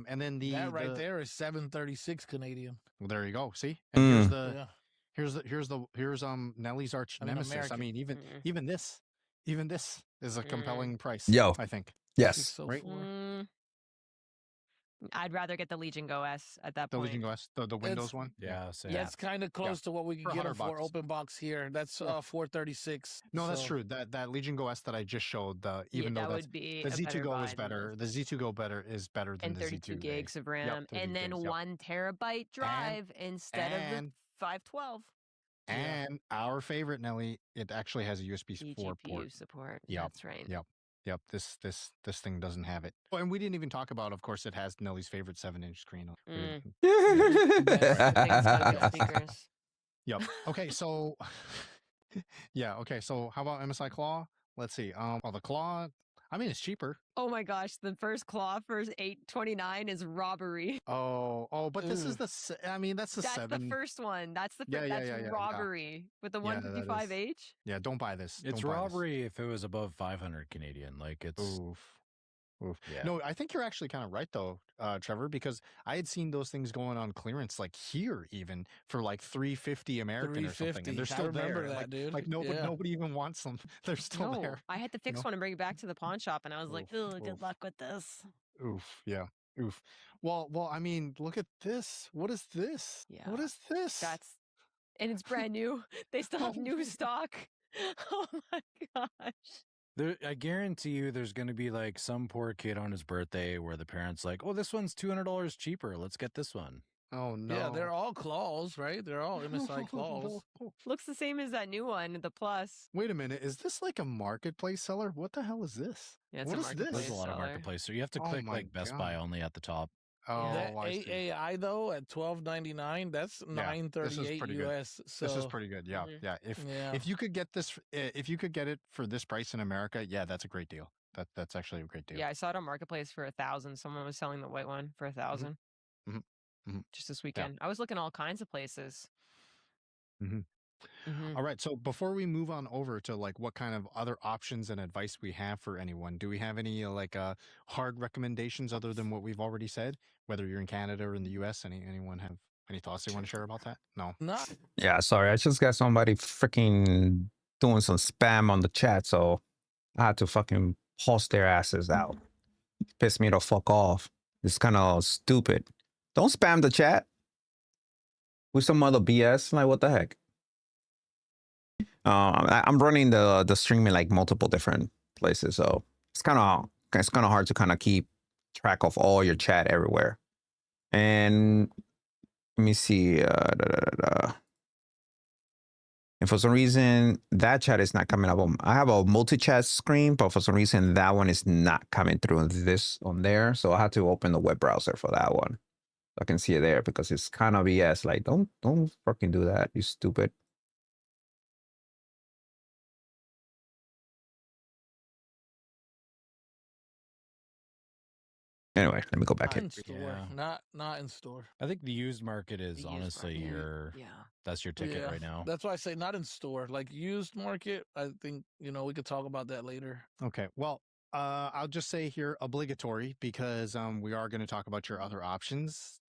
And then that right there is $736 Canadian. Well, there you go. See, and Mm. here's Nellie's arch nemesis. I American. mean, even this is a compelling price. Yo. I think. Yes. 604. I'd rather get the Legion Go S at that The point. Legion Go S, the Windows one. Yeah, same. That's kind of close to what we For can get them for $100. open box here. That's $436. No, that's so- true. That Legion Go S that I just showed, even though that that's would be the a Z2 Go buy is than better. this. The Z2 Go is better than And the 32 Z2. gigs of RAM, 32 and then gigs, yep. 1 terabyte drive instead of the 512. And our favorite, Nelly, it actually has a USB 4 eGPU port. support. Yep. That's right. Yep. This thing doesn't have it. Oh, and we didn't even talk about, of course, it has Nelly's favorite 7-inch screen. Speakers. Yep. Okay, so okay, so how about MSI Claw? Let's see. The Claw, I mean, it's cheaper. Oh my gosh, the first claw for $829 is robbery. But this is that's the That's 7. the first one. That's the Yeah, that's yeah. robbery with the Yeah, that is. 155H. Yeah, don't buy this. It's Don't buy this. robbery if it was above 500 Canadian. Like it's Oof. Yeah. No, I think you're actually kind of right though, Trevor, because I had seen those things going on clearance like here even for like 350 American or something, and they're still remember there. that, dude. Like nobody even wants them. They're still No, there. I had to fix one and bring it back to the pawn shop, and I was like, Oof, "Oh, good oof. luck with this." Oof. Yeah. Oof. Well. I mean, look at this. What is this? Yeah. What is this? And it's brand new. They still have new stock. Oh my gosh. I guarantee you there's going to be like some poor kid on his birthday where the parents like, oh, this one's $200 cheaper. Let's get this one. Oh no. Yeah, they're all claws, right? They're all MSI claws. No. Looks the same as that new one, the Plus. Wait a minute. Is this like a marketplace seller? What the hell is this? Yeah, it's What a is this? marketplace There's a lot of seller. marketplace, so you have to Oh click my like Best Buy God. only at the top. Oh, That I see. AAI though at $12.99, that's Yeah, this is $9.38 pretty good. US. This is So pretty good. Yeah, Mhm. yeah. yeah, If you could get this, if you could get it for this price in America, yeah, that's a great deal. That's actually a great deal. Yeah, I saw it on Marketplace for 1,000. Someone was selling the white one for 1,000 Mhm. just this weekend. I was looking all kinds of places. Mhm. Mhm. All right. So before we move on over to like what kind of other options and advice we have for anyone, do we have any hard recommendations other than what we've already said? Whether you're in Canada or in the U.S., anyone have any thoughts they want to share about that? No. not Yeah, sorry. I just got somebody freaking doing some spam on the chat, so I had to fucking pulse their asses out. Piss me the fuck off. It's kind of stupid. Don't spam the chat with some other BS. Like, what the heck? I'm running the stream in like multiple different places, so it's kind of hard to kind of keep track of all your chat everywhere. And let me see. And for some reason, that chat is not coming up. I have a multi-chat screen, but for some reason, that one is not coming through this on there. So I had to open the web browser for that one. I can see it there because it's kind of BS. Like, don't fucking do that, you stupid. Anyway, let me go back not in. in store. Yeah. Not in store. I think the used market is The used honestly market. that's your ticket Yeah, right now. that's why I say not in store. Like used market, I think we could talk about that later. Okay. Well, I'll just say here obligatory because we are going to talk about your other options.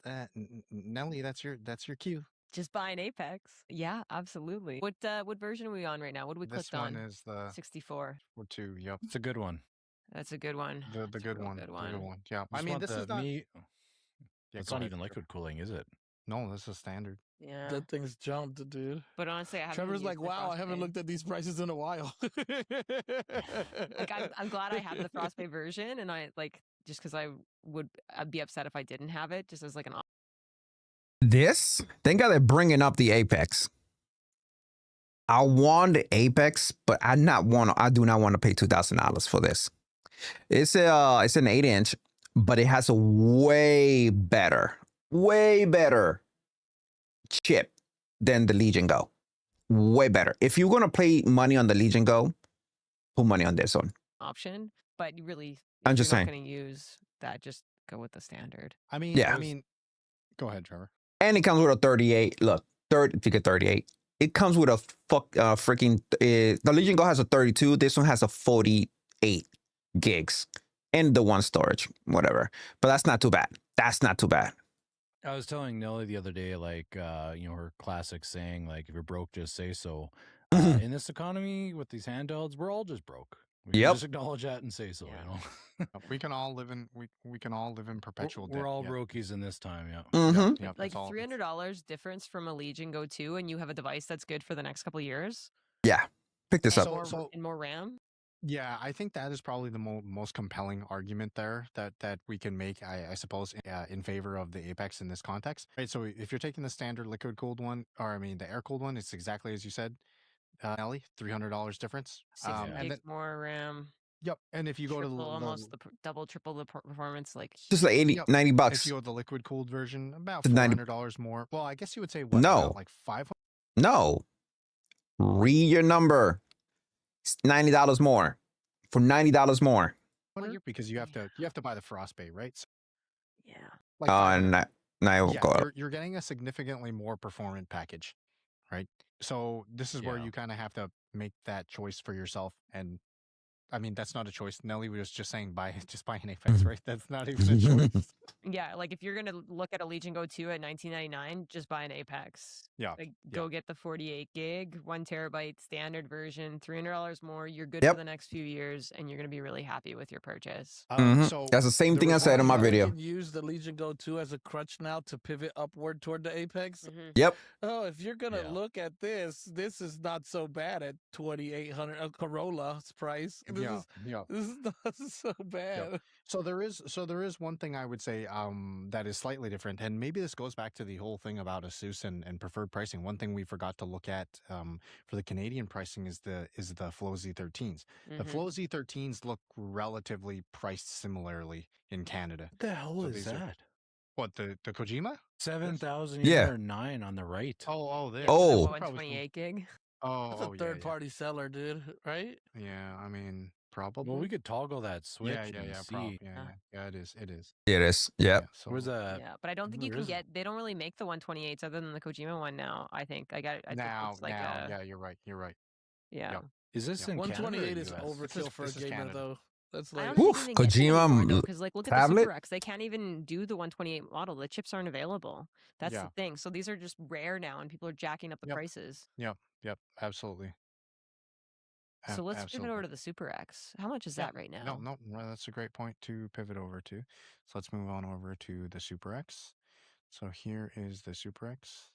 Nelly, that's your cue. Just buy an Apex. Yeah, absolutely. What version are we on right now? What did we This clicked on? one is the 64. or two. Yep. It's a good one. That's a good one. The That's a good real one. good The one. good one. Yeah. I mean, this is not. Yeah, It's go not ahead, even Trevor. liquid cooling, is it? No, this is standard. Yeah. That thing's jumped, dude. But honestly, I haven't. Trevor's like, used the wow, I haven't Frostbite. looked at these prices in a while. Like I'm glad I have the Frostbite version, and I like just because I'd be upset if I didn't have it, just as like an. This, thank God they're bringing up the Apex. I want the Apex, but I do not want to pay $2,000 for this. It's an 8-inch, but it has a way better chip than the Legion Go. Way better. If you're gonna pay money on the Legion Go, put money on this one. Option, but you really, I'm if just you're not saying. going to use that, just go with the standard. I mean, Yeah. Go ahead, Trevor. And it comes with a 38. Look, if you get 38, it comes with a freaking. The Legion Go has a 32. This one has a 48 gigs and the one storage, whatever. But that's not too bad. I was telling Nelly the other day, like, her classic saying, like, if you're broke, just say so. In this economy with these handhelds, we're all just broke. We can Yep. just acknowledge that and say so. Yeah. We can all live in we can all live in perpetual debt. We're all yeah. brokies in this time. Yeah. Mm-hmm. Yep, Like that's all. $300 difference from a Legion Go 2, and you have a device that's good for the next couple of years. Yeah. Pick this and up. More, and more RAM. Yeah, I think that is probably the most compelling argument there that we can make, I suppose, in favor of the Apex in this context. Right. So if you're taking the standard liquid cooled one, or I mean the air cooled one, it's exactly as you said, Ellie, $300 difference. 60 and gigs more RAM. Yep. And if you go to almost double, triple the performance, like just like 80, yep. 90 bucks. If you go to the liquid cooled version, about $90 $400 more. Well, I guess you would say what? No. About like 500. No. Read your number. It's $90 more. For $90 more. Well, Because you have to buy the Frostbite, right? So, yeah. like You're getting a significantly more performant package, right? So this is where you kind of have to make that choice for yourself. And I mean, that's not a choice. Nelly was just saying just buy an Apex, right? That's not even a choice. Yeah, like if you're gonna look at a Legion Go 2 at $19.99, just buy an Apex. Yeah. Like go get the 48 gig, 1 terabyte standard version, $300 more. You're good Yep. for the next few years, and you're gonna be really happy with your purchase. So that's the same thing I said in my video. You can use the Legion Go 2 as a crutch now to pivot upward toward the Apex. Yep. Oh, if you're gonna look at this is not so bad at $2,800 Corolla's price. Yeah, yeah. This is not so bad. So there is one thing I would say that is slightly different, and maybe this goes back to the whole thing about ASUS and preferred pricing. One thing we forgot to look at for the Canadian pricing is the Flow Z13s. The Flow Z13s look relatively priced similarly in Canada. What the hell So is these are- that? What the Kojima? 7,809 on the right. Oh, there. Oh. That 128 gig. That's a Oh, yeah, third party seller, dude. Right? yeah. I mean, probably. Well, we could toggle that switch yeah, and see. yeah. It is. It is. Yep. So Where's that? Yeah, but I don't think you Where can is it? get. They don't really make the 128s other than the Kojima one now. I think I got it. I think it's like yeah, you're right. yeah. Yep. Is this Yeah. in Canada or 128 is US? overkill for a this is gamer, Canada. though. That's I like don't Oof, think you can get them Kojima, anymore, though, because like look at the tablet? Super X. They can't even do the 128 model. The chips aren't available. That's Yeah. the thing. So these are just rare now, and people are jacking up the Yep. prices. Yep, absolutely. So let's pivot over Absolutely. to the Super X. How much is Yeah, that right now? No, that's a great point to pivot over to. So let's move on over to the Super X. So here is the Super X.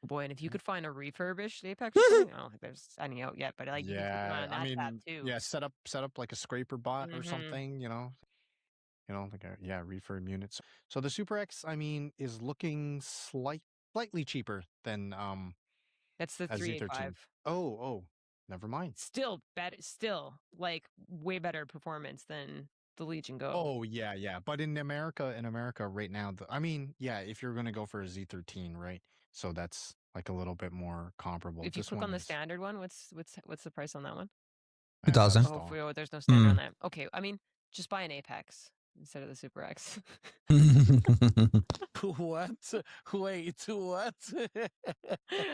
Boy, and if you Okay. could find a refurbished Apex or something, I don't think there's any out yet, but like you can keep an eye Yeah, on I that tab mean, too. yeah, set up like a scraper bot or Mhm. something, like a refurb units. So the Super X, I mean, is looking slightly cheaper than That's the a Z13. 385. Oh, never mind. Still better, still like way better performance than the Legion Go. Oh yeah. But in America right now, I mean, yeah, if you're gonna go for a Z13, right? So that's like a little bit more comparable. If you This click one on the is standard one, what's the price on that one? 2,000. that's Oh, stock. there's no standard on Mm. that. Okay, I mean, just buy an Apex instead of the Super X. what? Wait, what?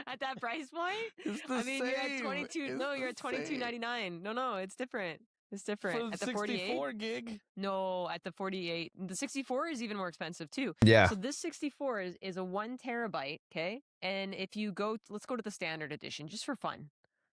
At that price point? It's the I mean, same. you're at 22. It's No, you're the at 22.99. No, it's different. It's different. For the At the 48? 64 gig. No, at the 48. The 64 is even more expensive too. Yeah. So this 64 is a 1 terabyte, okay? And if you go, let's go to the standard edition just for fun.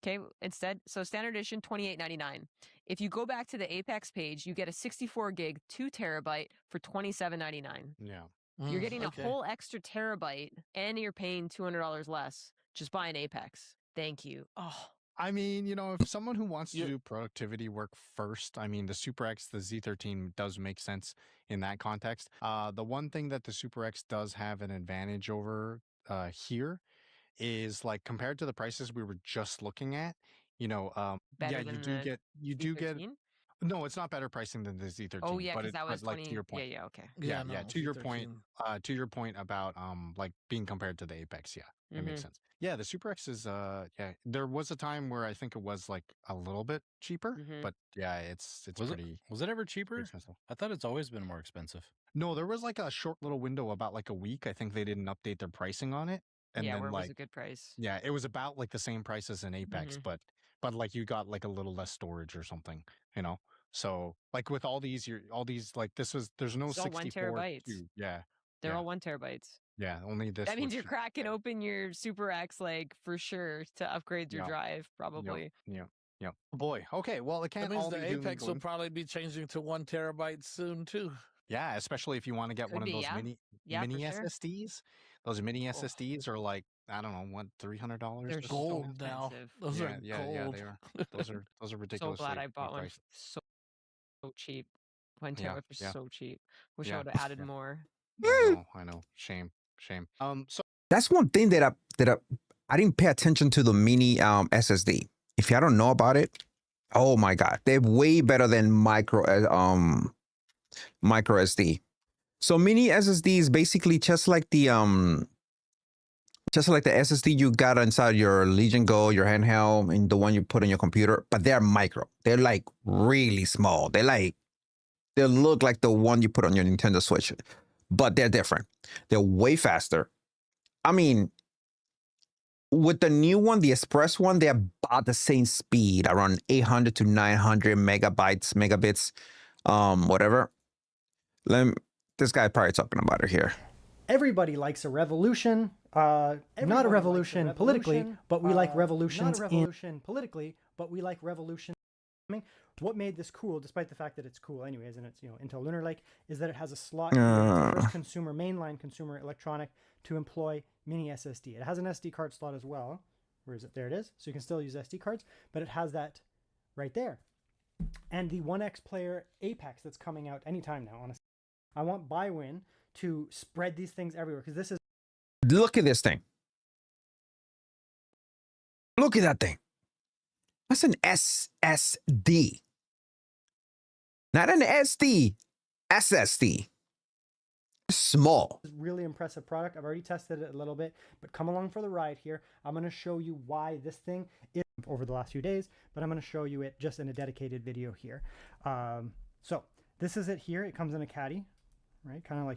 Okay, instead, so standard edition $28.99. If you go back to the Apex page, you get a 64 gig 2 terabyte for $27.99. Yeah. You're getting okay. a whole extra terabyte and you're paying $200 less. Just buy an Apex. Thank you. Oh, I mean, if someone who wants to You- do productivity work first, I mean, the Super X, the Z13 does make sense in that context. The one thing that the Super X does have an advantage over here is like compared to the prices we were just looking at, better yeah, than you the do get Z13? No, it's not better pricing than the Z13. Oh yeah, but because that was like to 20. your point. Yeah, okay. Yeah, no, to your point, Z13. about like being compared to the Apex, yeah, it makes Mhm. sense. Yeah, the Super X is there was a time where I think it was like a little bit cheaper, Mhm. but yeah, it's pretty Was it ever cheaper? expensive. I thought it's always been more expensive. No, there was like a short little window about like a week. I think they didn't update their pricing on it, and Yeah, then where it was like a good price. yeah, it was about like the same price as an Apex, Mhm. but like you got like a little less storage or something, you know. So like with all these, like there's no It's all 1 64 terabytes. to yeah. They're Yeah. all 1 terabytes. Yeah, only this. That means was you're cheap. cracking open your Super X like for sure to upgrade your Yeah. drive, probably. Yeah. Boy. Okay. Well, it That can't means all the be doom and Apex will gloom. probably be changing to 1 terabyte soon too. Yeah, especially if you want to get Could one of be, those yeah. mini Yeah, for sure. SSDs. Those mini Oh. SSDs are like, I don't know, what, $300 They're or something? Gold now. expensive. Those are Yeah, gold. they are. Those are So ridiculously glad I bought one priced. so cheap. 1 Yeah, terabyte was yeah. so cheap. Wish I Yeah, would have added yeah. more. I know. Shame. So That's one thing that I didn't pay attention to the mini SSD. If y'all don't know about it, oh my god, they're way better than micro SD. So mini SSD is basically just like the SSD you got inside your Legion Go, your handheld, and the one you put in your computer, but they're micro. They're like really small. They look like the one you put on your Nintendo Switch, but they're different. They're way faster. I mean, with the new one, the Express one, they're about the same speed, around 800 to 900 megabits, whatever. This guy probably talking about it here. Everybody likes a revolution. Not a revolution politically, but we like revolutions politically, but we like revolution. What made this cool, despite the fact that it's cool anyways, and it's Intel Lunar Lake, is that it has a slot. It's the first mainline consumer electronic to employ mini SSD. It has an SD card slot as well. Where is it? There it is. So you can still use SD cards, but it has that right there. And the 1X player Apex that's coming out anytime now, honestly. I want BuyWin to spread these things everywhere because this is... Look at this thing. Look at that thing. That's an SSD. Not an SD, SSD. Small. Really impressive product. I've already tested it a little bit, but come along for the ride here. I'm going to show you why this thing is over the last few days, but I'm going to show you it just in a dedicated video here. So this is it here. It comes in a caddy, right? Kind of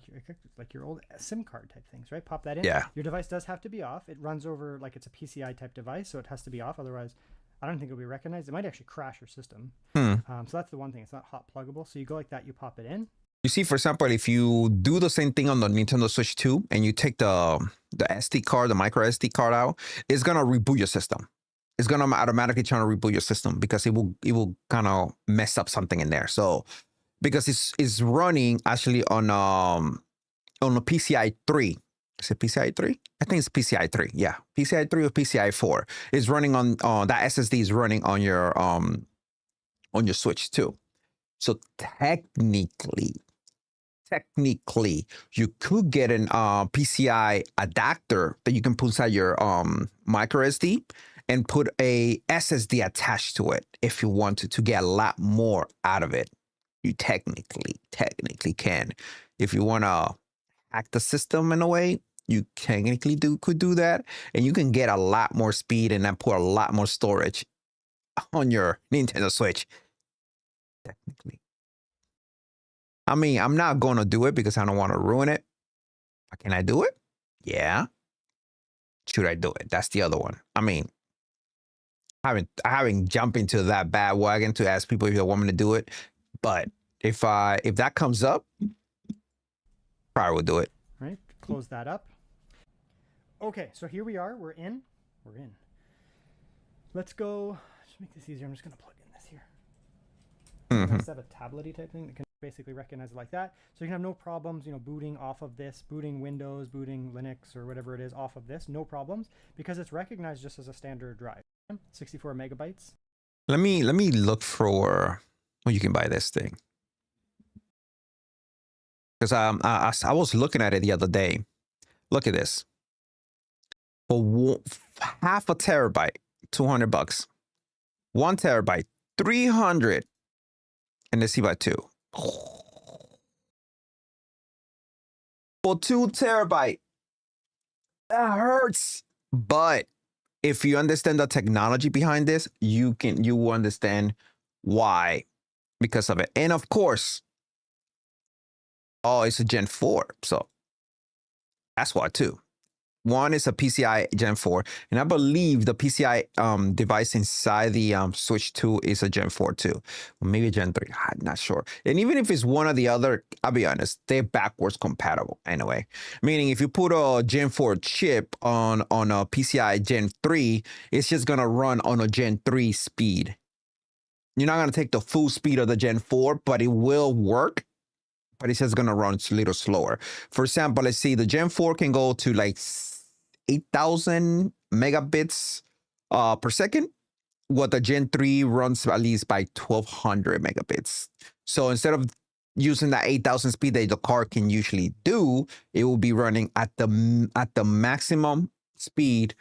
like your old SIM card type things, right? Pop that in. Yeah. Your device does have to be off. It runs over like it's a PCI type device, so it has to be off. Otherwise, I don't think it'll be recognized. It might actually crash your system. So that's the one thing. It's not hot pluggable. So you go like that, you pop it in. You see, for example, if you do the same thing on the Nintendo Switch 2 and you take the SD card, the micro SD card out, it's gonna reboot your system. It's gonna automatically try to reboot your system because it will kind of mess up something in there. So because it's running actually on a PCI 3. Is it PCI 3? I think it's PCI 3. Yeah, PCI 3 or PCI 4 is running on that SSD is running on your Switch 2. So technically, you could get an PCI adapter that you can put inside your micro SD and put a SSD attached to it if you wanted to get a lot more out of it. You technically can. If you want to hack the system in a way, you technically could do that, and you can get a lot more speed and then put a lot more storage on your Nintendo Switch. Technically. I mean, I'm not going to do it because I don't want to ruin it. Can I do it? Yeah. Should I do it? That's the other one. I mean, I haven't jumped into that bad wagon to ask people if they want me to do it. But if that comes up, probably will do it. All right. Close that up. Okay. So here we are. We're in. Let's go. Just make this easier. I'm just going to plug in this here. Let's have a tablet-y type thing that can basically recognize it like that. So you can have no problems, booting off of this, booting Windows, booting Linux or whatever it is off of this, no problems, because it's recognized just as a standard drive. 64 megabytes. Let me look for when you can buy this thing. Because I was looking at it the other day. Look at this. For half a terabyte, $200. 1 terabyte, $300. And let's see about 2. For 2 terabyte, that hurts. But if you understand the technology behind this, you will understand why, because of it. And of course, it's a Gen 4, so that's why too. One is a PCI Gen 4, and I believe the PCI device inside the Switch 2 is a Gen 4 too. Or maybe Gen 3, I'm not sure. And even if it's one or the other, I'll be honest, they're backwards compatible anyway. Meaning if you put a Gen 4 chip on a PCI Gen 3, it's just going to run on a Gen 3 speed. You're not going to take the full speed of the Gen 4, but it will work. But it's just going to run a little slower. For example, let's see, the Gen 4 can go to like 8,000 megabits per second. What the Gen 3 runs at least by 1,200 megabits. So instead of using that 8,000 speed that the car can usually do, it will be running at the maximum speed.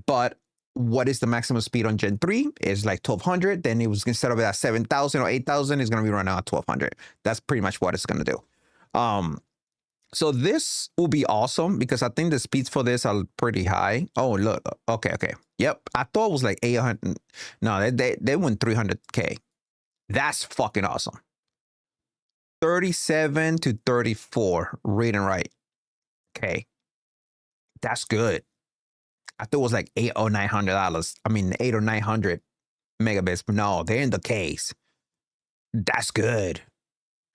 But what is the maximum speed on Gen 3? Is like 1,200. Then it was, instead of that 7,000 or 8,000, it's going to be running at 1,200. That's pretty much what it's going to do. So this will be awesome because I think the speeds for this are pretty high. Oh, look. Okay. Yep. I thought it was like 800. No, they went 300K. That's fucking awesome. 37 to 34 read and write. Okay. That's good. I thought it was like $800 or $900. I mean, 800 or 900 megabits, but no, they're in the Ks. That's good.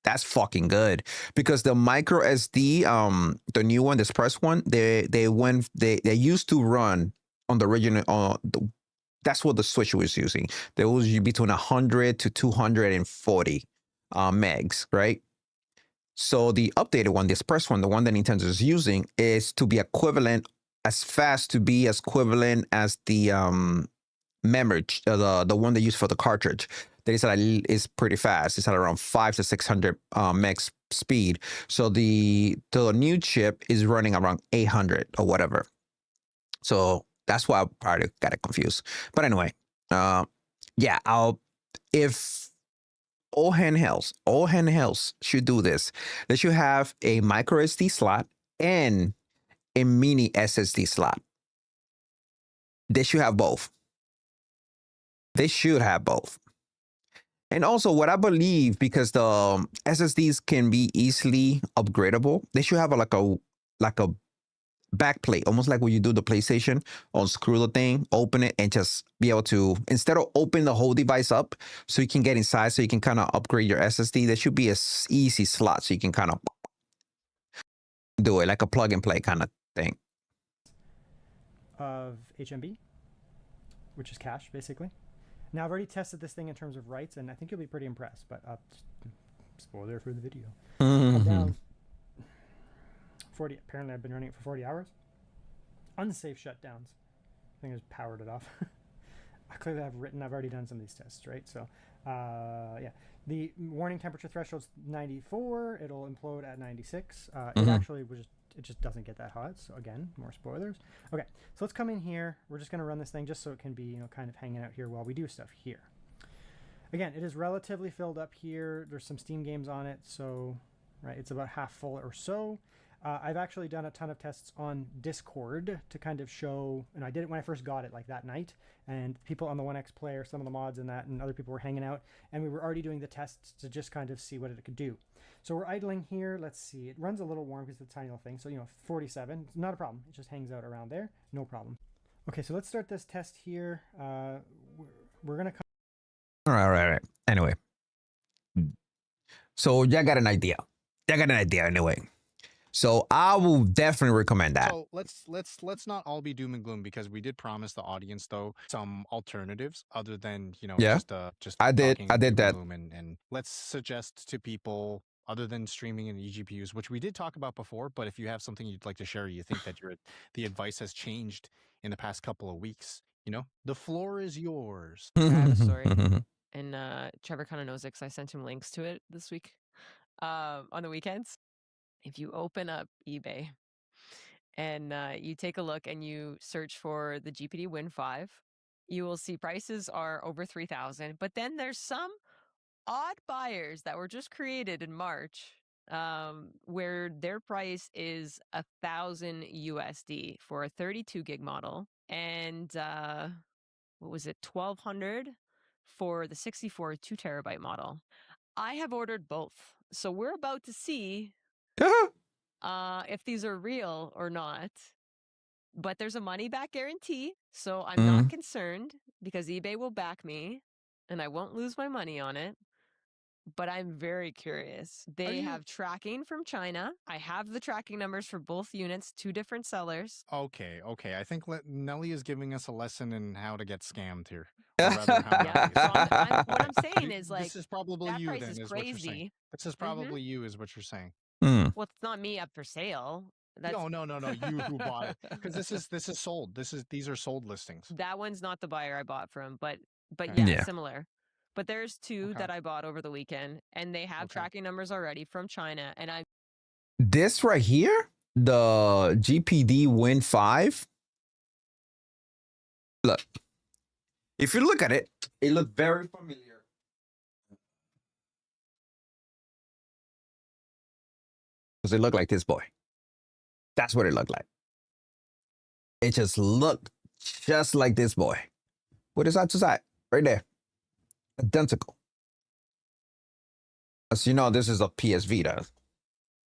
That's fucking good because the micro SD, the new one, the express one, they used to run on the original. That's what the Switch was using. There was between 100 to 240 megs, right? So the updated one, the express one, the one that Nintendo is using, is to be equivalent, as fast to be as equivalent as the memory, the one they use for the cartridge. that is pretty fast. It's at around 500 to 600 megs speed. So the new chip is running around 800 or whatever. So that's why I probably got it confused. But anyway, yeah, if all handhelds should do this. They should have a micro SD slot and a mini SSD slot. They should have both. They should have both. And also what I believe, because the SSDs can be easily upgradable, they should have like a back plate, almost like when you do the PlayStation, unscrew the thing, open it, and just be able to, instead of open the whole device up so you can get inside, so you can kind of upgrade your SSD, there should be a easy slot so you can kind of do it like a plug and play kind of thing. Of HMB, which is cache, basically. Now, I've already tested this thing in terms of writes, and I think you'll be pretty impressed, but spoiler for the video. I'm down 40, apparently I've been running it for 40 hours. Unsafe shutdowns. I think I just powered it off. Clearly I've already done some of these tests, right? So, yeah. The warning temperature threshold's 94. It'll implode at 96. It actually it just doesn't get that hot. So again, more spoilers. Okay, so let's come in here. We're just going to run this thing just so it can be, kind of hanging out here while we do stuff here. Again, it is relatively filled up here. There's some Steam games on it, so right, it's about half full or so. I've actually done a ton of tests on Discord to kind of show, and I did it when I first got it, like that night, and people on the 1X player, some of the mods and that, and other people were hanging out, and we were already doing the tests to just kind of see what it could do. So we're idling here. Let's see. It runs a little warm because it's a tiny little thing. So, 47. It's not a problem. It just hangs out around there. No problem. Okay, so let's start this test here. We're going to come. All right. Anyway. So y'all got an idea. Anyway. So I will definitely recommend that. So let's not all be doom and gloom, because we did promise the audience though some alternatives other than just I did that. And let's suggest to people other than streaming and eGPUs, which we did talk about before. But if you have something you'd like to share, you think that the advice has changed in the past couple of weeks, the floor is yours. I have a story, and Trevor kind of knows it because I sent him links to it this week on the weekends. If you open up eBay and you take a look and you search for the GPD Win 5, you will see prices are over 3,000. But then there's some odd buyers that were just created in March where their price is $1,000 USD for a 32 gig model, and what was it, 1,200 for the 64 2 terabyte model. I have ordered both, so we're about to see if these are real or not. But there's a money back guarantee, so I'm not concerned because eBay will back me and I won't lose my money on it. But I'm very curious. They have tracking from China. I have the tracking numbers for both units, 2 different sellers. Okay. I think Nelly is giving us a lesson in how to get scammed here. Or rather, how what I'm saying is, like, this is probably that you. price Then is is what you're saying. crazy. This is probably you, is what you're saying. Well, it's not me up for sale. No, you who bought it, because this is sold. These are sold listings. That one's not the buyer I bought from, but Okay. yeah, similar. But there's 2 that I bought over the weekend, and they have tracking numbers already from China. And this right here, the GPD Win 5. Look, if you look at it, it looks very familiar. Does it look like this, boy? That's what it looked like. It just looked just like this, boy. What is that to side? Right there. Identical. As you know, this is a PS Vita.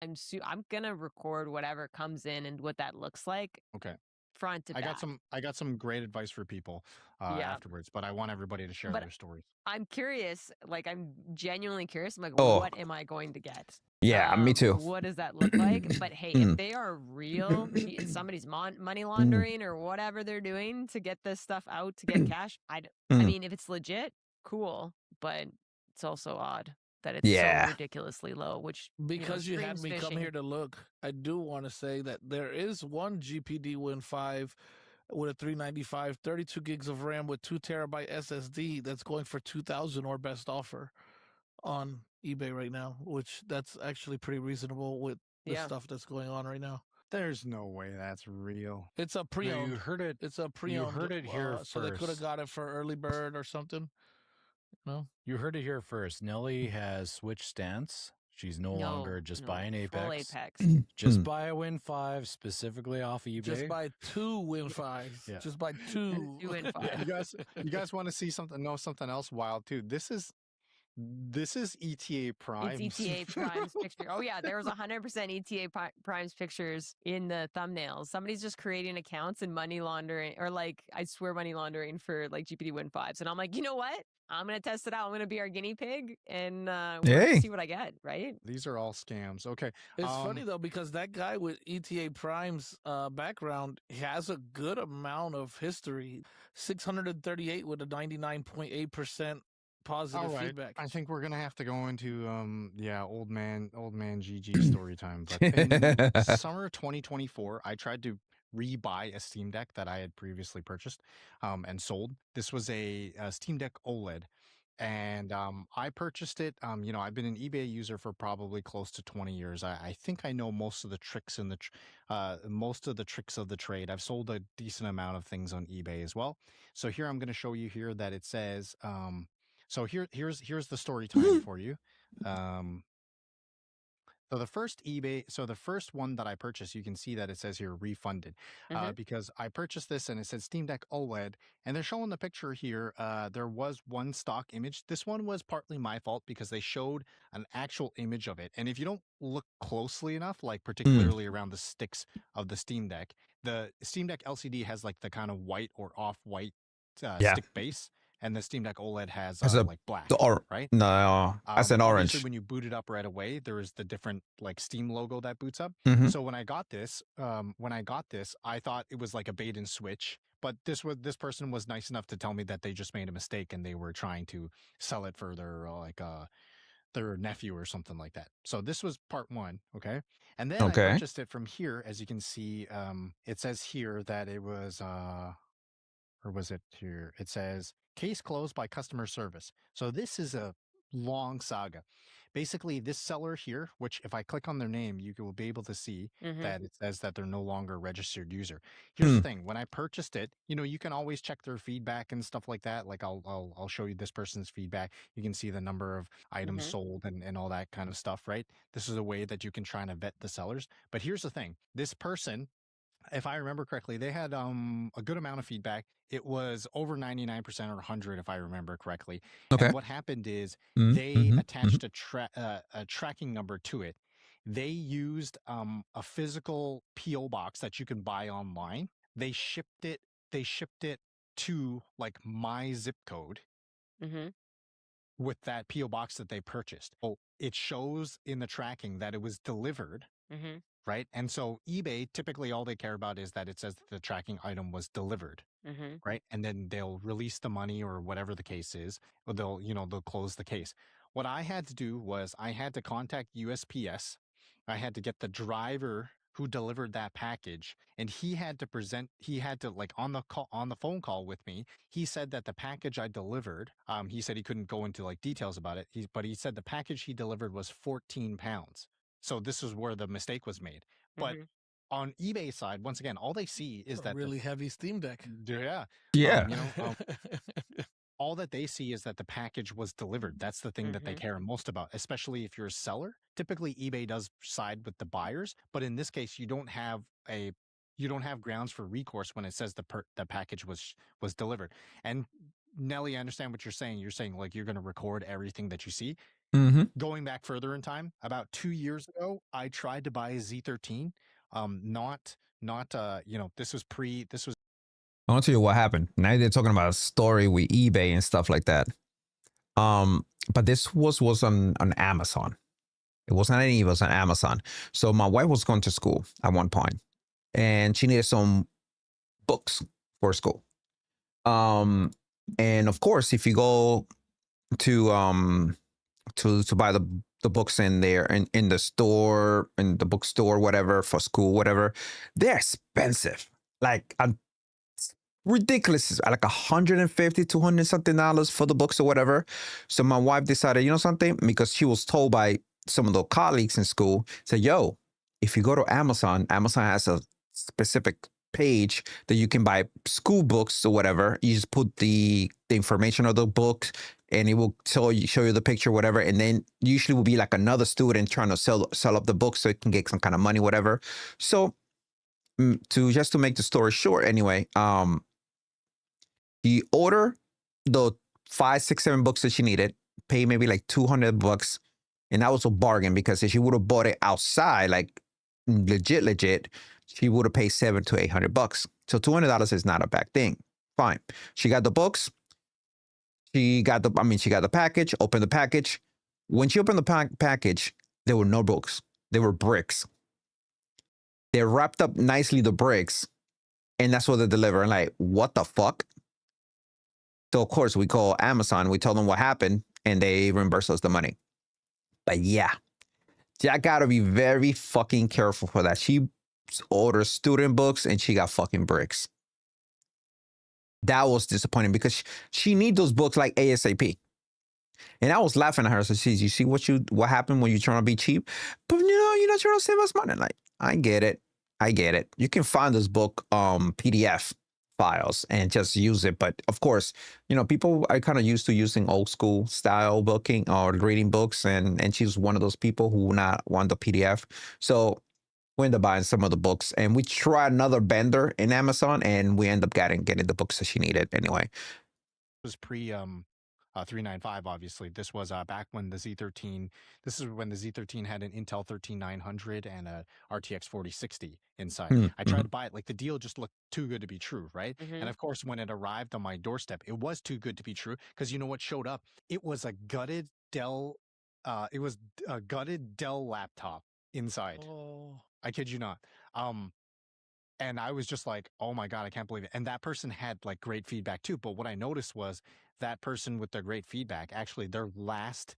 I'm gonna record whatever comes in and what that looks like. Okay. Front to back. I got some great advice for people afterwards, but I want everybody to share their stories. I'm curious, like, I'm genuinely curious. I'm like, what am I going to get? Yeah, me too. What does that look like? But hey, if they are real, somebody's money laundering or whatever they're doing to get this stuff out to get cash, I mean, if it's legit, cool, but it's also odd that it's so ridiculously low, which because you had me come here to look, I do want to say that there is one GPD Win 5 with a 395, 32 gigs of RAM with 2 terabyte SSD. That's going for 2,000 or best offer on eBay right now, which that's actually pretty reasonable with the stuff that's going on right now. There's no way that's real. It's a No, pre-owned. you heard it. It's a You pre-owned. heard it here So they could have first. got it for early bird or something. No, You heard it here first. Nelly has switched stance. She's no longer just buy an Full Apex. Apex. Just buy a Win 5 specifically off eBay. just buy 2 Win 5s. Yeah. Just buy 2. 2 and 5. You guys want to see something else wild too? This is ETA Prime. It's ETA Prime's picture. Oh yeah, there was 100% ETA Prime's pictures in the thumbnails. Somebody's just creating accounts and money laundering, or like I swear money laundering for like GPT Win 5s. And I'm like, you know what? I'm gonna test it out. I'm gonna be our guinea pig and see what I get. Right? These are all scams. Okay. It's funny though, because that guy with ETA Prime's background has a good amount of history. 638 with a 99.8% positive feedback. I think we're gonna have to go into old man GG story time. But in summer 2024, I tried to rebuy a Steam Deck that I had previously purchased and sold. This was a Steam Deck OLED. And I purchased it. I've been an eBay user for probably close to 20 years. I think I know most of the tricks of the trade. I've sold a decent amount of things on eBay as well. So here I'm going to show you here that it says. So here's the story time for you. So the first one that I purchased, you can see that it says here refunded because I purchased this and it said Steam Deck OLED, and they're showing the picture here. There was one stock image. This one was partly my fault because they showed an actual image of it. And if you don't look closely enough, like particularly around the sticks of the Steam Deck LCD has like the kind of white or off-white stick base. And the Steam Deck OLED has like black, right? No, as an orange. When you boot it up right away, there is the different like Steam logo that boots up. So when I got this, I thought it was like a bait and switch. But this person was nice enough to tell me that they just made a mistake and they were trying to sell it for their nephew or something like that. So this was part one, okay? And then I purchased it from here. As you can see, it says here that it was or was it here? It says case closed by customer service. So this is a long saga. Basically, this seller here, which if I click on their name, you will be able to see that it says that they're no longer a registered user. Here's the thing: when I purchased it, you can always check their feedback and stuff like that. Like I'll show you this person's feedback. You can see the number of items sold and all that kind of stuff, right? This is a way that you can try to vet the sellers. But here's the thing: this person, if I remember correctly, they had a good amount of feedback. It was over 99% or 100, if I remember correctly. Okay. And what happened is they attached a tracking number to it. They used a physical PO box that you can buy online. They shipped it to like my zip code with that PO box that they purchased. Oh, it shows in the tracking that it was delivered. Right. And so eBay, typically all they care about is that it says that the tracking item was delivered. Right. And then they'll release the money or whatever the case is, or they'll close the case. What I had to do was I had to contact USPS. I had to get the driver who delivered that package, and he had to like on the phone call with me. He said that the package I delivered, he said he couldn't go into like details about it. But he said the package he delivered was 14 pounds. So this is where the mistake was made. But on eBay side, once again, all they see is that really heavy Steam Deck. Yeah. All that they see is that the package was delivered. That's the thing that they care most about, especially if you're a seller. Typically, eBay does side with the buyers, but in this case, you don't have grounds for recourse when it says the package was delivered. And Nelly, I understand what you're saying. You're saying like you're going to record everything that you see. Going back further in time, about 2 years ago, I tried to buy a Z13. This was I want to tell you what happened. Now they're talking about a story with eBay and stuff like that. But this was on Amazon. It wasn't on eBay, it was on Amazon. So my wife was going to school at one point, and she needed some books for school. And of course, if you go to buy the books in there in the store, in the bookstore, whatever, for school, whatever, they're expensive. Like ridiculous, like $150, $200 something for the books or whatever. So my wife decided, you know something, because she was told by some of the colleagues in school, said, yo, if you go to Amazon has a specific page that you can buy school books or whatever. You just put the information of the book and it will show you the picture, whatever. And then usually will be like another student trying to sell up the book so it can get some kind of money, whatever. So to make the story short, anyway, he ordered the 5, 6, 7 books that she needed, pay maybe like $200, and that was a bargain because if she would have bought it outside, like legit, she would have paid $700 to $800. So $200 is not a bad thing. Fine. She got the books. She got the package. Opened the package. When she opened the package, there were no books. There were bricks. They wrapped up nicely the bricks, and that's what they deliver. And like, what the fuck? So of course we call Amazon. We tell them what happened, and they reimburse us the money. But yeah, I gotta be very fucking careful for that. She orders student books, and she got fucking bricks. That was disappointing because she need those books like ASAP. And I was laughing at her. So you see what happened when you're trying to be cheap? But you're not trying to save us money. Like, I get it. You can find this book PDF files and just use it. But of course, people are kind of used to using old school style booking or reading books. And she's one of those people who not want the PDF. So we end up buying some of the books, and we try another vendor in Amazon, and we end up getting the books that she needed anyway. It was pre 395, obviously. This was back when the Z13. This is when the Z13 had an Intel 13900 and a RTX 4060 inside. I tried to buy it. Like, the deal just looked too good to be true, right? And of course, when it arrived on my doorstep, it was too good to be true because you know what showed up? It was a gutted Dell. It was a gutted Dell laptop inside. Oh. I kid you not. And I was just like, oh my God, I can't believe it. And that person had like great feedback too. But what I noticed was that person with their great feedback, actually their last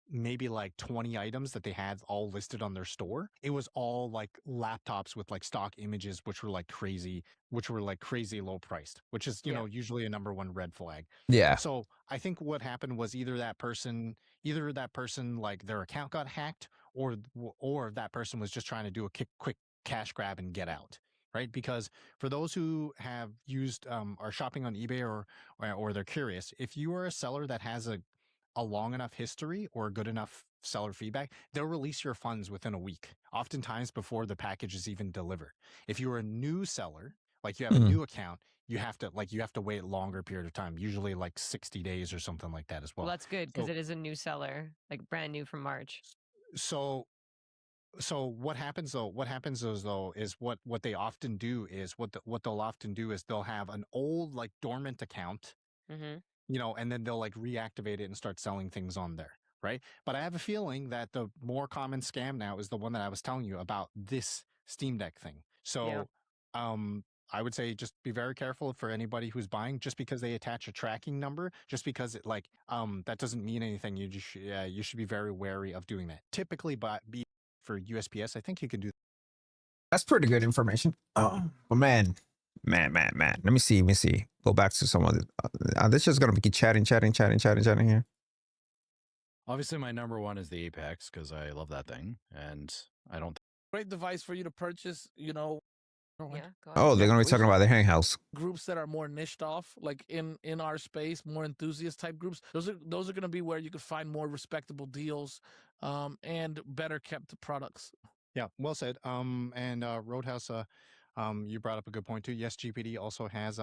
maybe like 20 items that they had all listed on their store, it was all like laptops with like stock images, which were like crazy low priced, which is, usually a number one red flag. Yeah. So I think what happened was either that person like their account got hacked, or that person was just trying to do a quick cash grab and get out. Right? Because for those who have used are shopping on eBay or they're curious, if you are a seller that has a long enough history or good enough seller feedback, they'll release your funds within a week, oftentimes before the package is even delivered. If you're a new seller, like you have a new account, you have to wait a longer period of time, usually like 60 days or something like that as well. Well, that's good because it is a new seller, like brand new from March. So what happens is what they often do is what they'll often do is they'll have an old like dormant account, and then they'll like reactivate it and start selling things on there, right? But I have a feeling that the more common scam now is the one that I was telling you about, this Steam Deck thing. So, I would say just be very careful for anybody who's buying. Just because they attach a tracking number, just because it like that doesn't mean anything. You should be very wary of doing that. Typically, for USPS, I think you can do. That's pretty good information. Oh, but man. Let me see. Go back to some of the. This just gonna be chatting here. Obviously, my number one is the Apex because I love that thing, and I don't. Great device for you to purchase. Oh, they're gonna be talking about the handhelds. Groups that are more niched off, like in our space, more enthusiast type groups. Those are gonna be where you can find more respectable deals, and better kept products. Yeah, well said. And Roadhouse, you brought up a good point too. Yes, GPD also has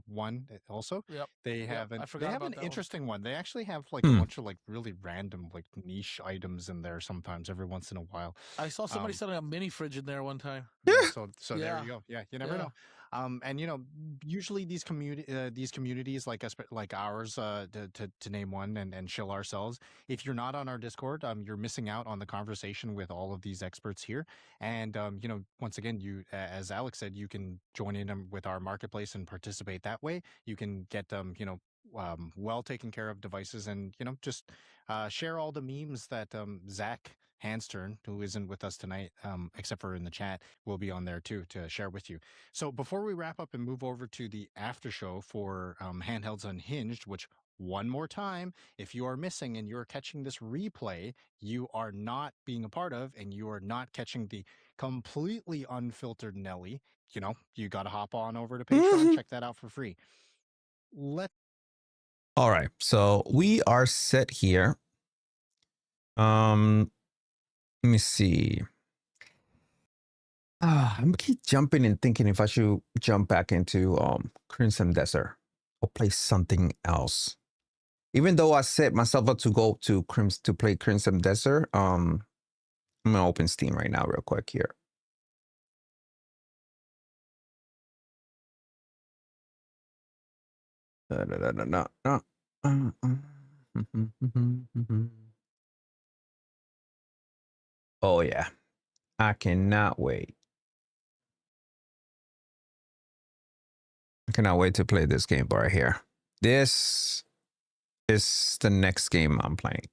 one. Also, Yep. They have an interesting one. They actually have like a bunch of like really random like niche items in there sometimes every once in a while. I saw somebody selling a mini fridge in there one time. Yeah. So there you go. Yeah, you never know. And usually these communities like ours, to name one and chill ourselves. If you're not on our Discord, you're missing out on the conversation with all of these experts here. And once again, as Alex said, you can join in with our marketplace and participate that way. You can get well taken care of devices, and just share all the memes that Zach Handstern, who isn't with us tonight, except for in the chat, will be on there too to share with you. So before we wrap up and move over to the after show for Handhelds Unhinged, which one more time, if you are missing and you're catching this replay, you are not being a part of, and you are not catching the completely unfiltered Nelly. You know, you got to hop on over to Patreon, check that out for free. All right, so we are set here. Let me see. I'm keep jumping and thinking if I should jump back into Crimson Desert or play something else. Even though I set myself up to go to play Crimson Desert, I'm gonna open Steam right now real quick here. Oh yeah, I cannot wait. I cannot wait to play this game right here. This is the next game I'm playing.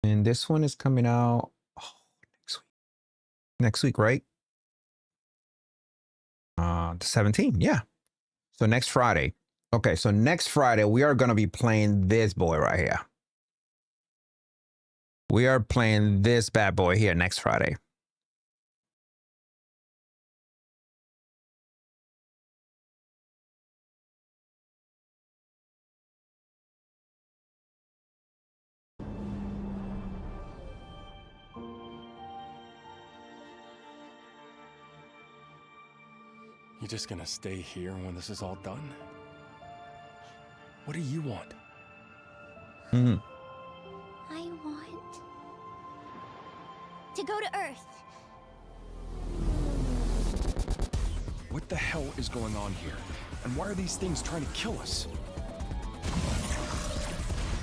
And this one is coming out next week. Next week, right? The 17th, yeah. So next Friday. Okay, so next Friday, we are going to be playing this boy right here. We are playing this bad boy here next Friday. You just gonna stay here when this is all done? What do you want? Mm-hmm. I want to go to Earth. What the hell is going on here? And why are these things trying to kill us?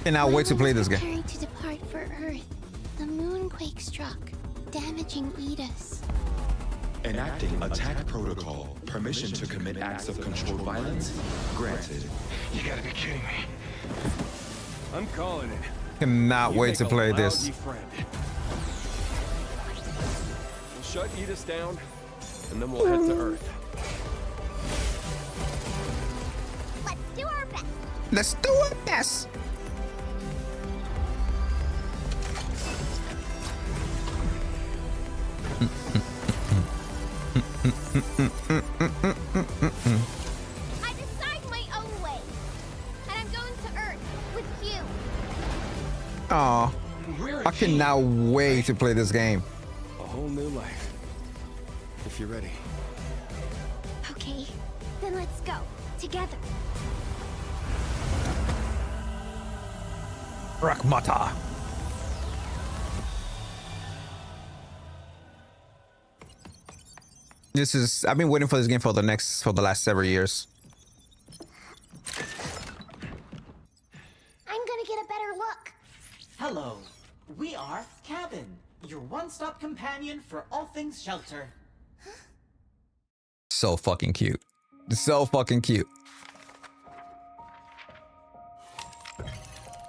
Cannot wait to play this game. Preparing to depart for Earth. The moonquake struck, damaging Edis. Enacting attack protocol. Permission to commit acts of controlled violence granted. You gotta be kidding me. I'm calling it. Cannot wait to play this. Friend. We'll shut Edis down, and then we'll head to Earth. Let's do our best. Let's do our best. I decide my own way, and I'm going to Earth with you. Aw, I cannot wait to play this game. A whole new life. If you're ready. Okay, then let's go together. Rakmata. I've been waiting for this game for the last several years. I'm gonna get a better look. Hello, we are Cabin, your one-stop companion for all things shelter. So fucking cute. So fucking cute.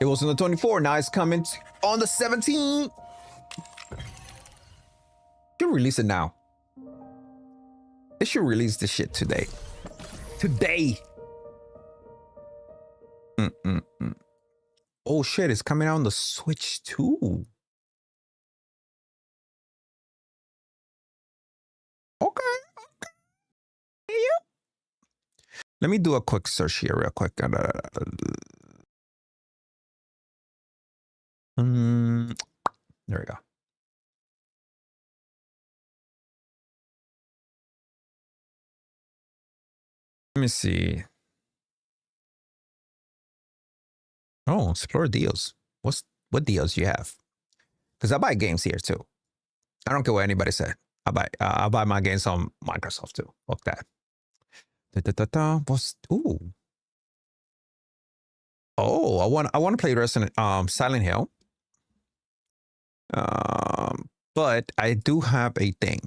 It was on the 24th, now it's coming on the 17th. You release it now. They should release this shit today. Today. Oh shit, it's coming out on the Switch too. Okay. Yeah. Let me do a quick search here real quick. There we go. Let me see. Oh, explore deals. What deals you have? Because I buy games here too. I don't care what anybody said. I buy my games on Microsoft too. Fuck that. Ooh. Oh, I want to play Resident Silent Hill. But I do have a thing.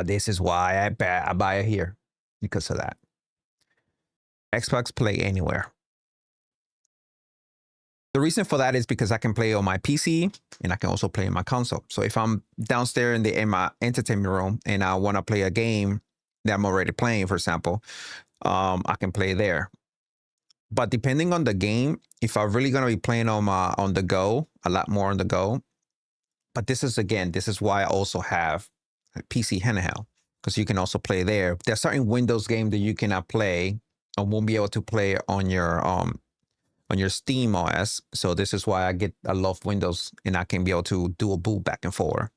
This is why I buy it here, because of that. Xbox Play Anywhere. The reason for that is because I can play on my PC and I can also play in my console. So if I'm downstairs in my entertainment room and I want to play a game that I'm already playing, for example, I can play there. But depending on the game, if I'm really gonna be playing on the go, a lot more on the go. But this is why I also have a PC handheld, because you can also play there. There's certain Windows games that you cannot play or won't be able to play on your Steam OS. So this is why I love Windows, and I can be able to do a boot back and forth.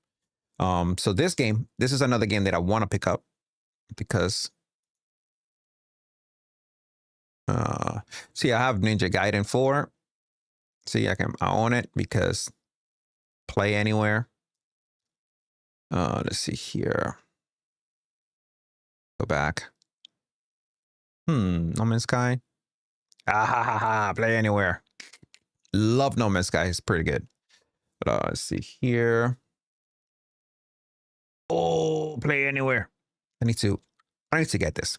So this is another game that I want to pick up because see, I have Ninja Gaiden 4. See, I own it because play anywhere. Let's see here. Go back. No Man's Sky. Play anywhere. Love No Man's Sky. It's pretty good. But let's see here. Oh, play anywhere. I need to get this.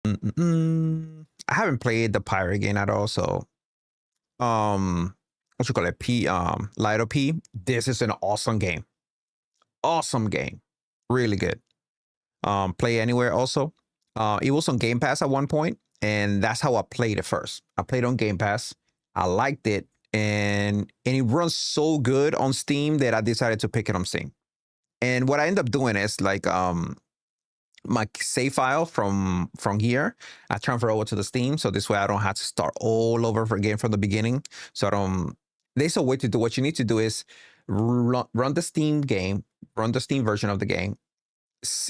I haven't played the pirate game at all, so what you call it? Lido P. This is an awesome game. Awesome game. Really good. Play anywhere also. It was on Game Pass at one point, and that's how I played it first. I played on Game Pass. I liked it, and it runs so good on Steam that I decided to pick it on Steam. And what I end up doing is like my save file from here, I transfer over to the Steam, so this way I don't have to start all over again from the beginning. So there's a way to do. What you need to do is run the Steam game, run the Steam version of the game,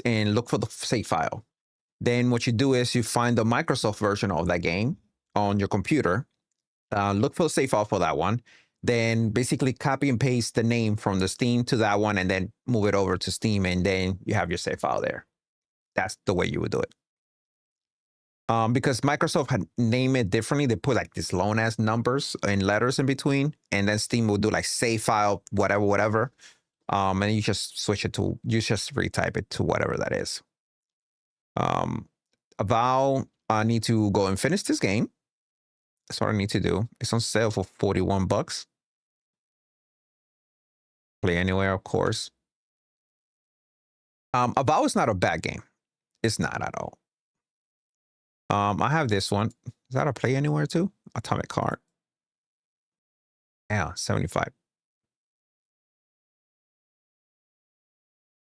and look for the save file. Then what you do is you find the Microsoft version of that game on your computer, look for the save file for that one, then basically copy and paste the name from the Steam to that one, and then move it over to Steam, and then you have your save file there. That's the way you would do it. Because Microsoft had named it differently. They put like these long ass numbers and letters in between, and then Steam will do like save file, whatever. And you just retype it to whatever that is. I need to go and finish this game. That's what I need to do. It's on sale for $41. Play anywhere, of course. About is not a bad game. It's not at all. I have this one. Is that a play anywhere too? Atomic Heart. Yeah, 75.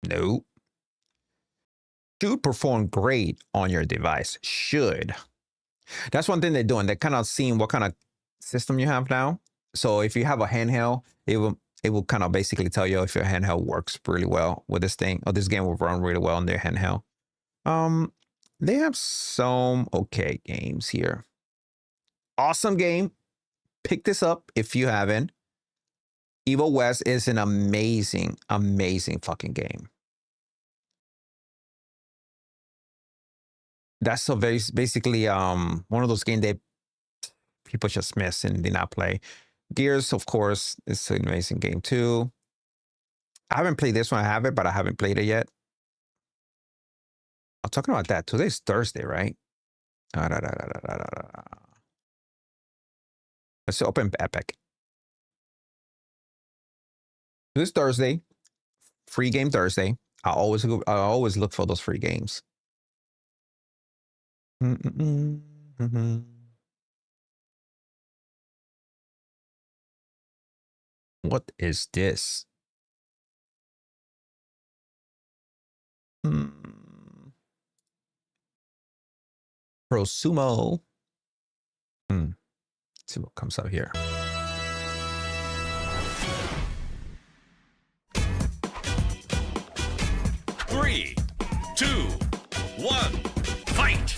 Nope. Should perform great on your device. Should. That's one thing they're doing. They're kind of seeing what kind of system you have now. So if you have a handheld, it will kind of basically tell you if your handheld works really well with this thing, or this game will run really well on their handheld. They have some okay games here. Awesome game. Pick this up if you haven't. Evil West is an amazing, amazing fucking game. That's so basically one of those games that people just miss and did not play. Gears, of course, is an amazing game too. I haven't played this one. I have it, but I haven't played it yet. I'm talking about that. Today's Thursday, right? Let's open Epic. This Thursday, free game Thursday. I always look for those free games. What is this? Prosumo. Let's see what comes out here. Three, 2, 1, fight!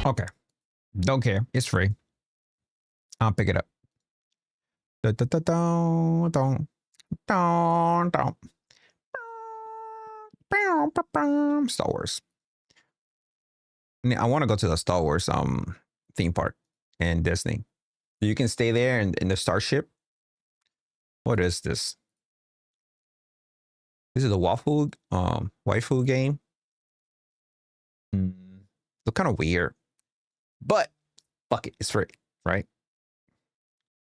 Okay. Don't care. It's free. I'll pick it up. Star Wars. I want to go to the Star Wars theme park in Disney. You can stay there in the Starship. What is this? This is a waifu game. Look kind of weird, but fuck it, it's free, right?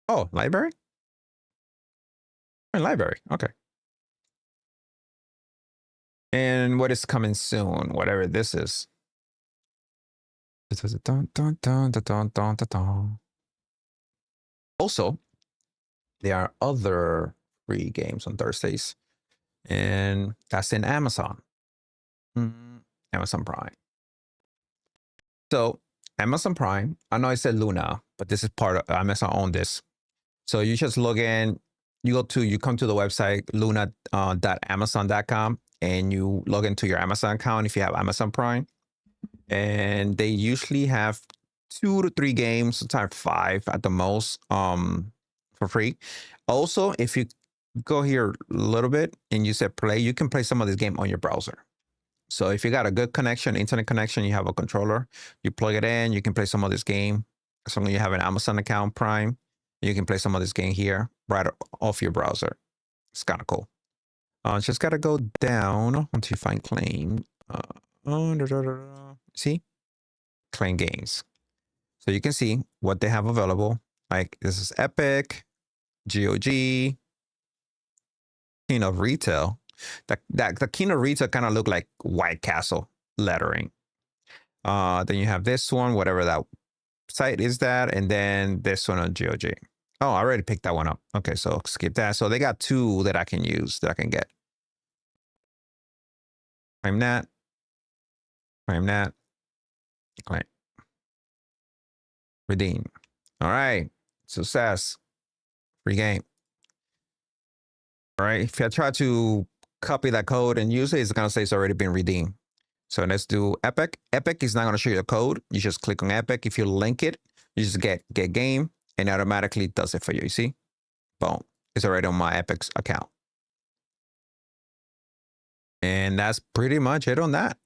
Oh, library? Library, okay. And what is coming soon? Whatever this is. This is a dun dun dun dun dun dun dun dun. Also, there are other free games on Thursdays, and that's in Amazon. Amazon Prime. So Amazon Prime, I know I said Luna, but this is part of Amazon own this. So you just log in, you come to the website luna.amazon.com and you log into your Amazon account if you have Amazon Prime. And they usually have 2 to 3 games, sometimes 5 at the most, for free. Also, if you go here a little bit and you say play, you can play some of this game on your browser. So if you got a good connection, internet connection, you have a controller, you plug it in, you can play some of this game. As long as you have an Amazon account Prime, you can play some of this game here right off your browser. It's kind of cool. Just got to go down until you find claim. See? Claim games. So you can see what they have available. Like this is Epic, GOG, King of Retail. The King of Retail kind of look like White Castle lettering. Then you have this one, whatever that site is that, and then this one on GOG. Oh, I already picked that one up. Okay, so skip that. So they got 2 that I can use, that I can get. Claim that. Claim that. Claim. Redeem. All right. Success. Free game. All right. If I try to copy that code and use it, it's going to say it's already been redeemed. So let's do Epic. Epic is not going to show you the code. You just click on Epic. If you link it, you just get game and it automatically does it for you. You see? Boom. It's already on my Epic's account. And that's pretty much it on that.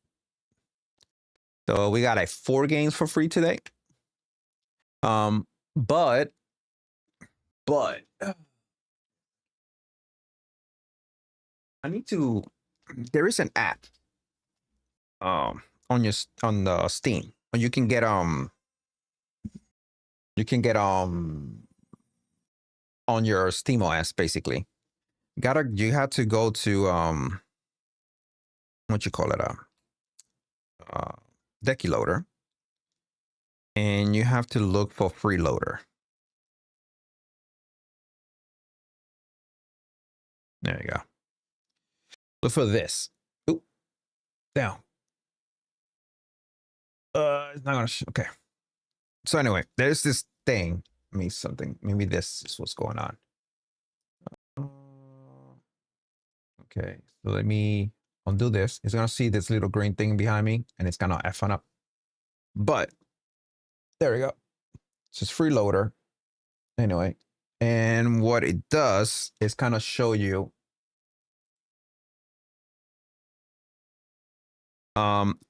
So we got like 4 games for free today. But I need to. There is an app on the Steam. You can get on your Steam OS basically. You have to go to what you call it, Decky Loader, and you have to look for Freeloader. There you go. Look for this. Oop. Down. It's not gonna okay. So anyway, there's this thing. Maybe this is what's going on. Okay, so let me undo this. It's gonna see this little green thing behind me, and it's gonna F on up. But there we go. It's just Freeloader. Anyway, and what it does is kind of show you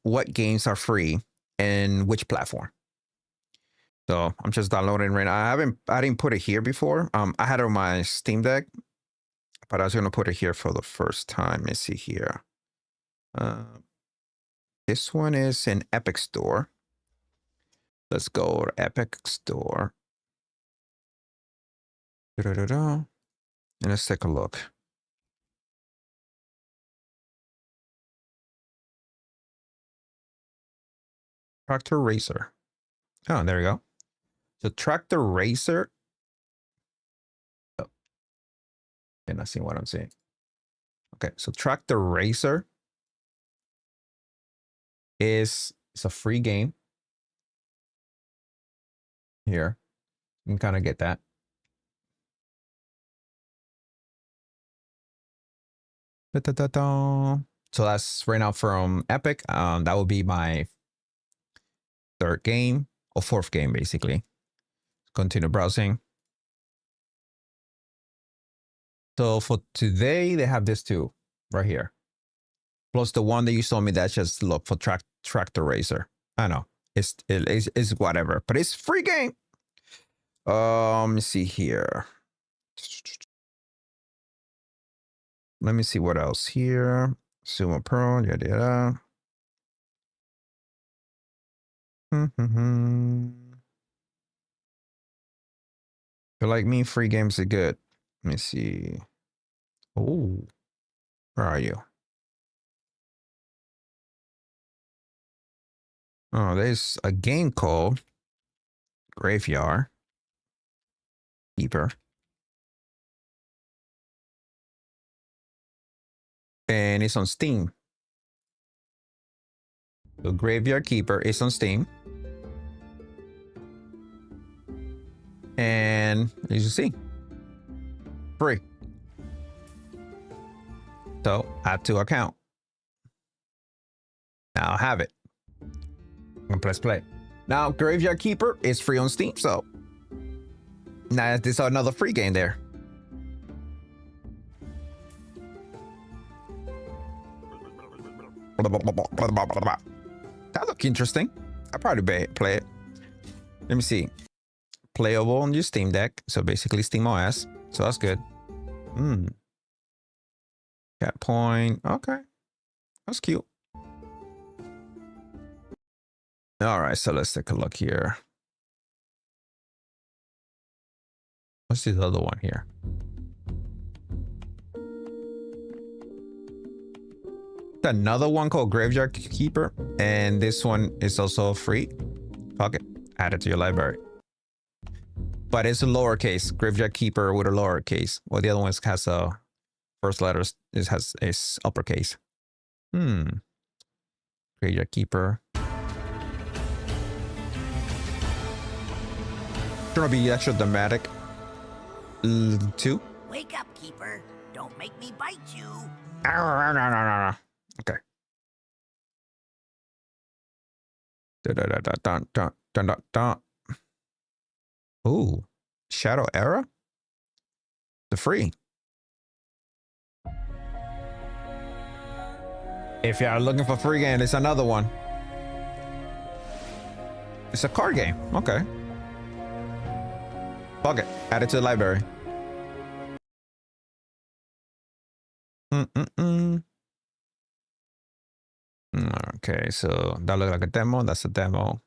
what games are free and which platform. So I'm just downloading right now. I didn't put it here before. I had it on my Steam Deck, but I was gonna put it here for the first time. Let's see here. This one is in Epic Store. Let's go to Epic Store. And let's take a look. Tractor Racer. Oh, there we go. So Tractor Racer. Oh, you're not seeing what I'm seeing. Okay, so Tractor Racer it's a free game. Here, you can kind of get that. So that's right now from Epic. That will be my 3rd game or 4th game, basically. Continue browsing. So for today, they have this too, right here. Plus the one that you showed me that just look for tractor racer. I know it's whatever, but it's free game. Let me see here. Let me see what else here. Sumo Pro, yada yada. Feel like me, free games are good. Let me see. Oh, where are you? Oh, there's a game called Graveyard Keeper. And it's on Steam. So Graveyard Keeper is on Steam. And as you see, free. So add to account. Now I have it. And press play. Now Graveyard Keeper is free on Steam, so now this is another free game there. That look interesting. I'll probably play it. Let me see. Playable on your Steam Deck, so basically Steam OS. So that's good. Cat point. Okay, that's cute. All right, so let's take a look here. What's the other one here? Another one called Graveyard Keeper, and this one is also free. Fuck it, add it to your library. But it's a lowercase. Graveyard Keeper with a lowercase. Well, the other one has a first letters. It has is uppercase. Graveyard Keeper. Gonna be extra dramatic. 2. Wake up, Keeper. Don't make me bite you. Okay. Ooh, Shadow Era? The free. If you are looking for free game, it's another one. It's a card game. Okay. Fuck it. Add it to the library. Okay, so that looks like a demo. That's a demo.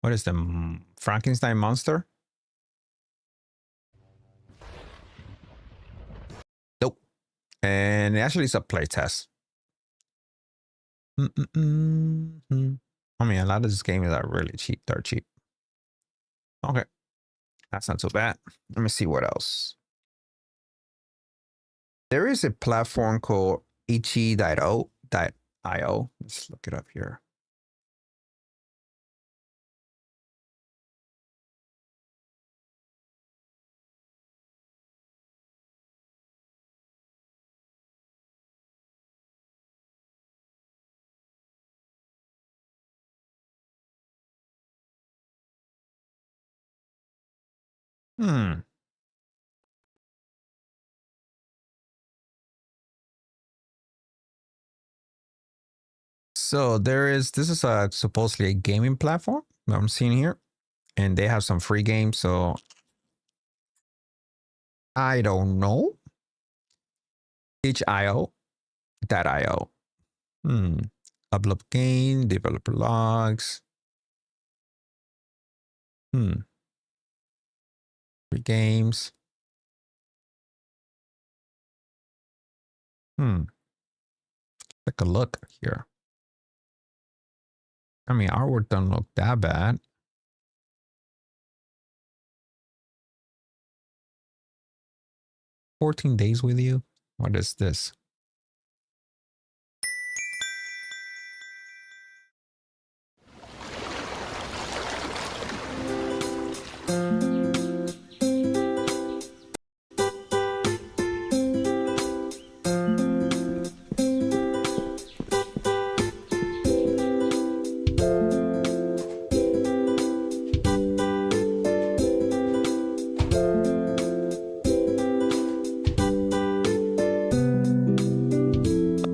What is the Frankenstein monster? Nope. And actually it's a playtest. I mean, a lot of these games are really cheap. They're cheap. Okay. That's not so bad. Let me see what else. There is a platform called Ichi.io. Let's look it up here. So this is supposedly a gaming platform that I'm seeing here, and they have some free games. So I don't know. Itch.io. Upload game, developer logs. Free games. Take a look here. I mean, artwork don't look that bad. "14 days with you." What is this?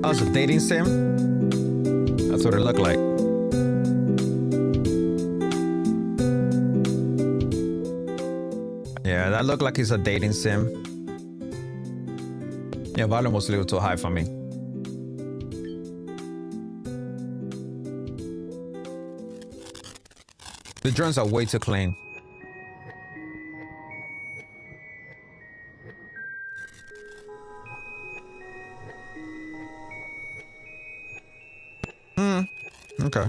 Oh, it's a dating sim? That's what it looked like. Yeah, that looked like it's a dating sim. Yeah, volume was a little too high for me. The drones are way too clean. Okay.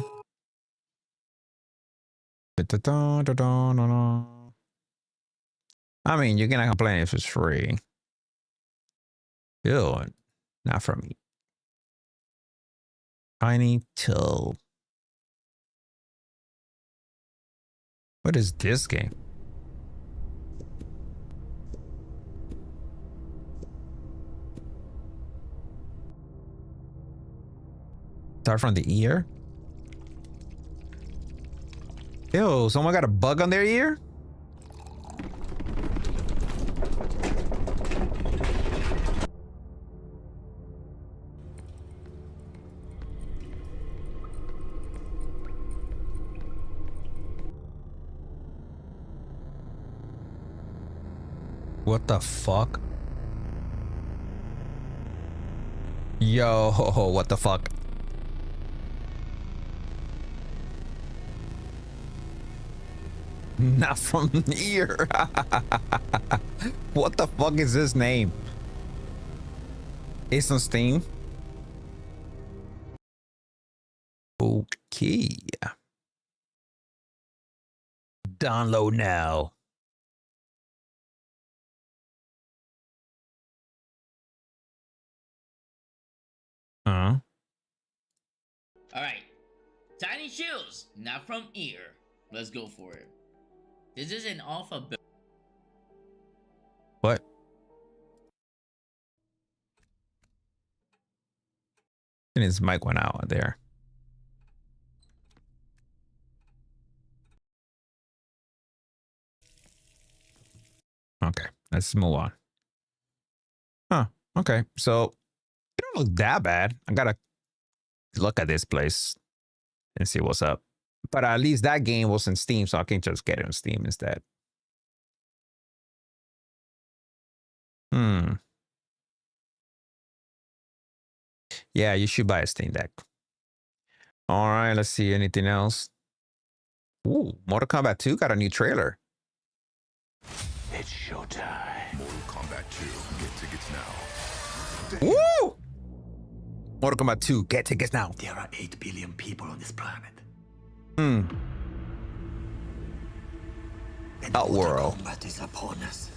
I mean, you cannot complain if it's free. Ew, not for me. Tiny Till. What is this game? Start from the ear? Ew, someone got a bug on their ear? What the fuck? Yo, what the fuck? Not from here. What the fuck is this name? It's on Steam. Okay. Download now. Huh? Alright. Tiny shoes, not from ear. Let's go for it. This is an alphabet. What? And his mic went out there. Okay, let's move on. Huh. Okay, so it don't look that bad. I gotta look at this place and see what's up. But at least that game was in Steam, so I can just get it on Steam instead. Yeah, you should buy a Steam Deck. All right, let's see. Anything else? Ooh, Mortal Kombat 2 got a new trailer. It's showtime. Mortal Kombat 2. Get tickets now. Woo! Mortal Kombat 2. Get tickets now. There are 8 billion people on this planet. Outworld. Combat is upon us.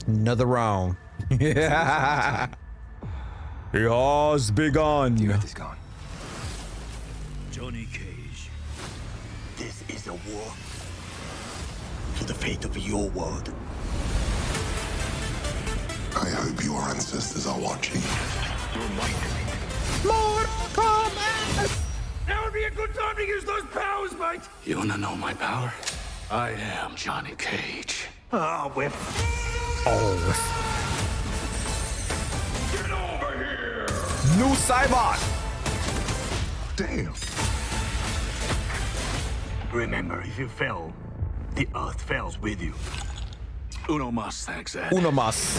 Another round. Yeah. He has begun. The Earth is gone. Johnny Cage. This is a war to the fate of your world. I hope your ancestors are watching. Mortal Kombat! Now would be a good time to use those powers, mate. You wanna know my power? I am Johnny Cage. Ah, whip. Oh. Get over here! New Cybot! Damn. Remember, if you fell, the Earth falls with you. Uno mas, thanks, Ed. Uno mas.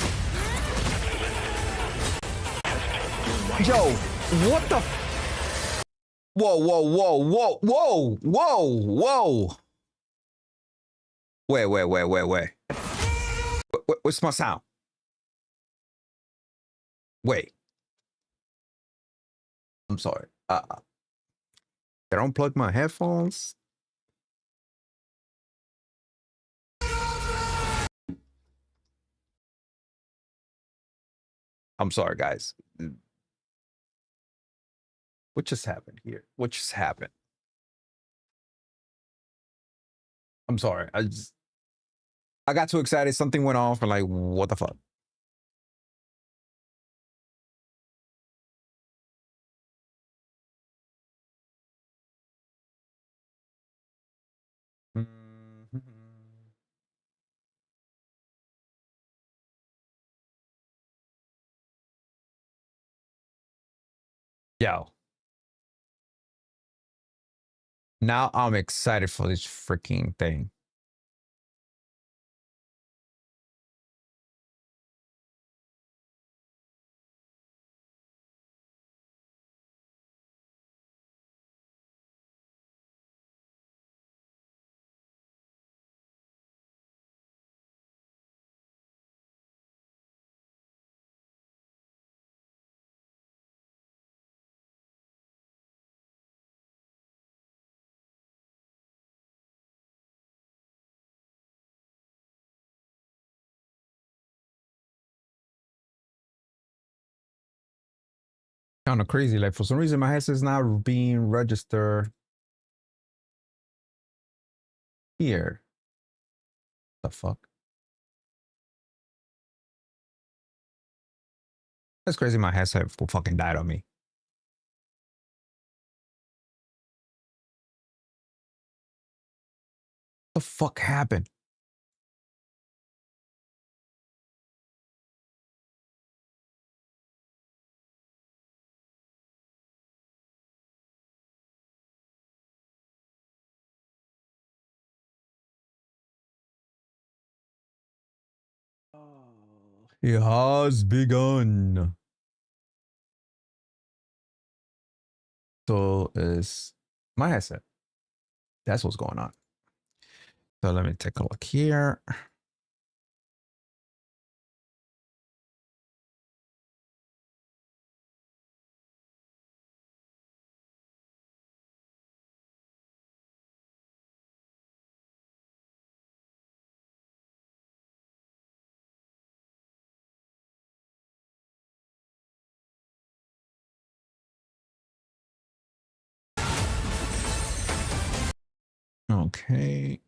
Yo, what the? Whoa, whoa, whoa, whoa, whoa, whoa, whoa. Wait. What's my sound? Wait. I'm sorry. Did I unplug my headphones? I'm sorry, guys. What just happened here? What just happened? I'm sorry. I got too excited. Something went off and like, what the fuck? Yo. Now I'm excited for this freaking thing. Kind of crazy. Like for some reason, my headset's not being registered here. The fuck? That's crazy. My headset fucking died on me. What the fuck happened? It has begun. So is my headset. That's what's going on. So let me take a look here. Okay.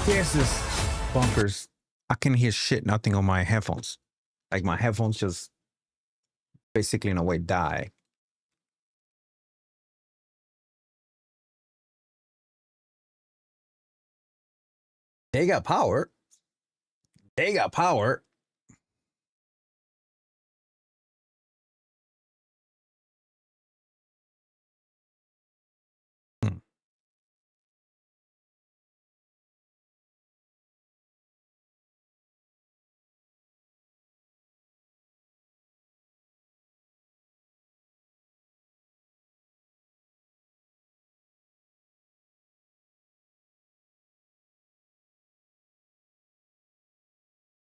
Yes, this bunkers. I can hear shit, nothing on my headphones. Like my headphones just basically in a way die. They got power. They got power.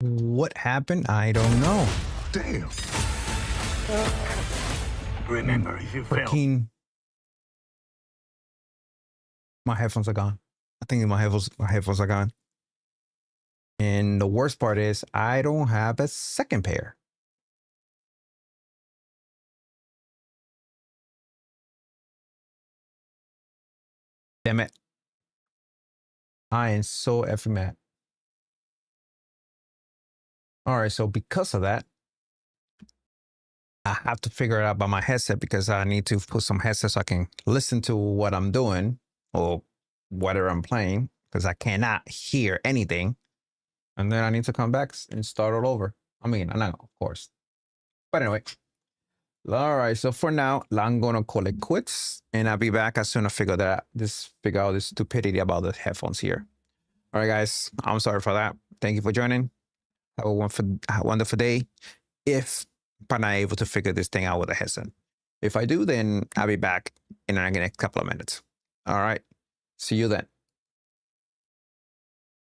What happened? I don't know. Damn. Remember, if you fail. Freaking. My headphones are gone. I think my headphones are gone. And the worst part is I don't have a second pair. Damn it. I am so effing mad. All right, so because of that, I have to figure it out by my headset because I need to put some headset so I can listen to what I'm doing or whatever I'm playing because I cannot hear anything. And then I need to come back and start all over. I mean, I know, of course. But anyway. All right, so for now, I'm going to call it quits. And I'll be back as soon as I figure out this stupidity about the headphones here. All right, guys, I'm sorry for that. Thank you for joining. Have a wonderful day. If I'm not able to figure this thing out with a headset. If I do, then I'll be back in the next couple of minutes. All right. See you then.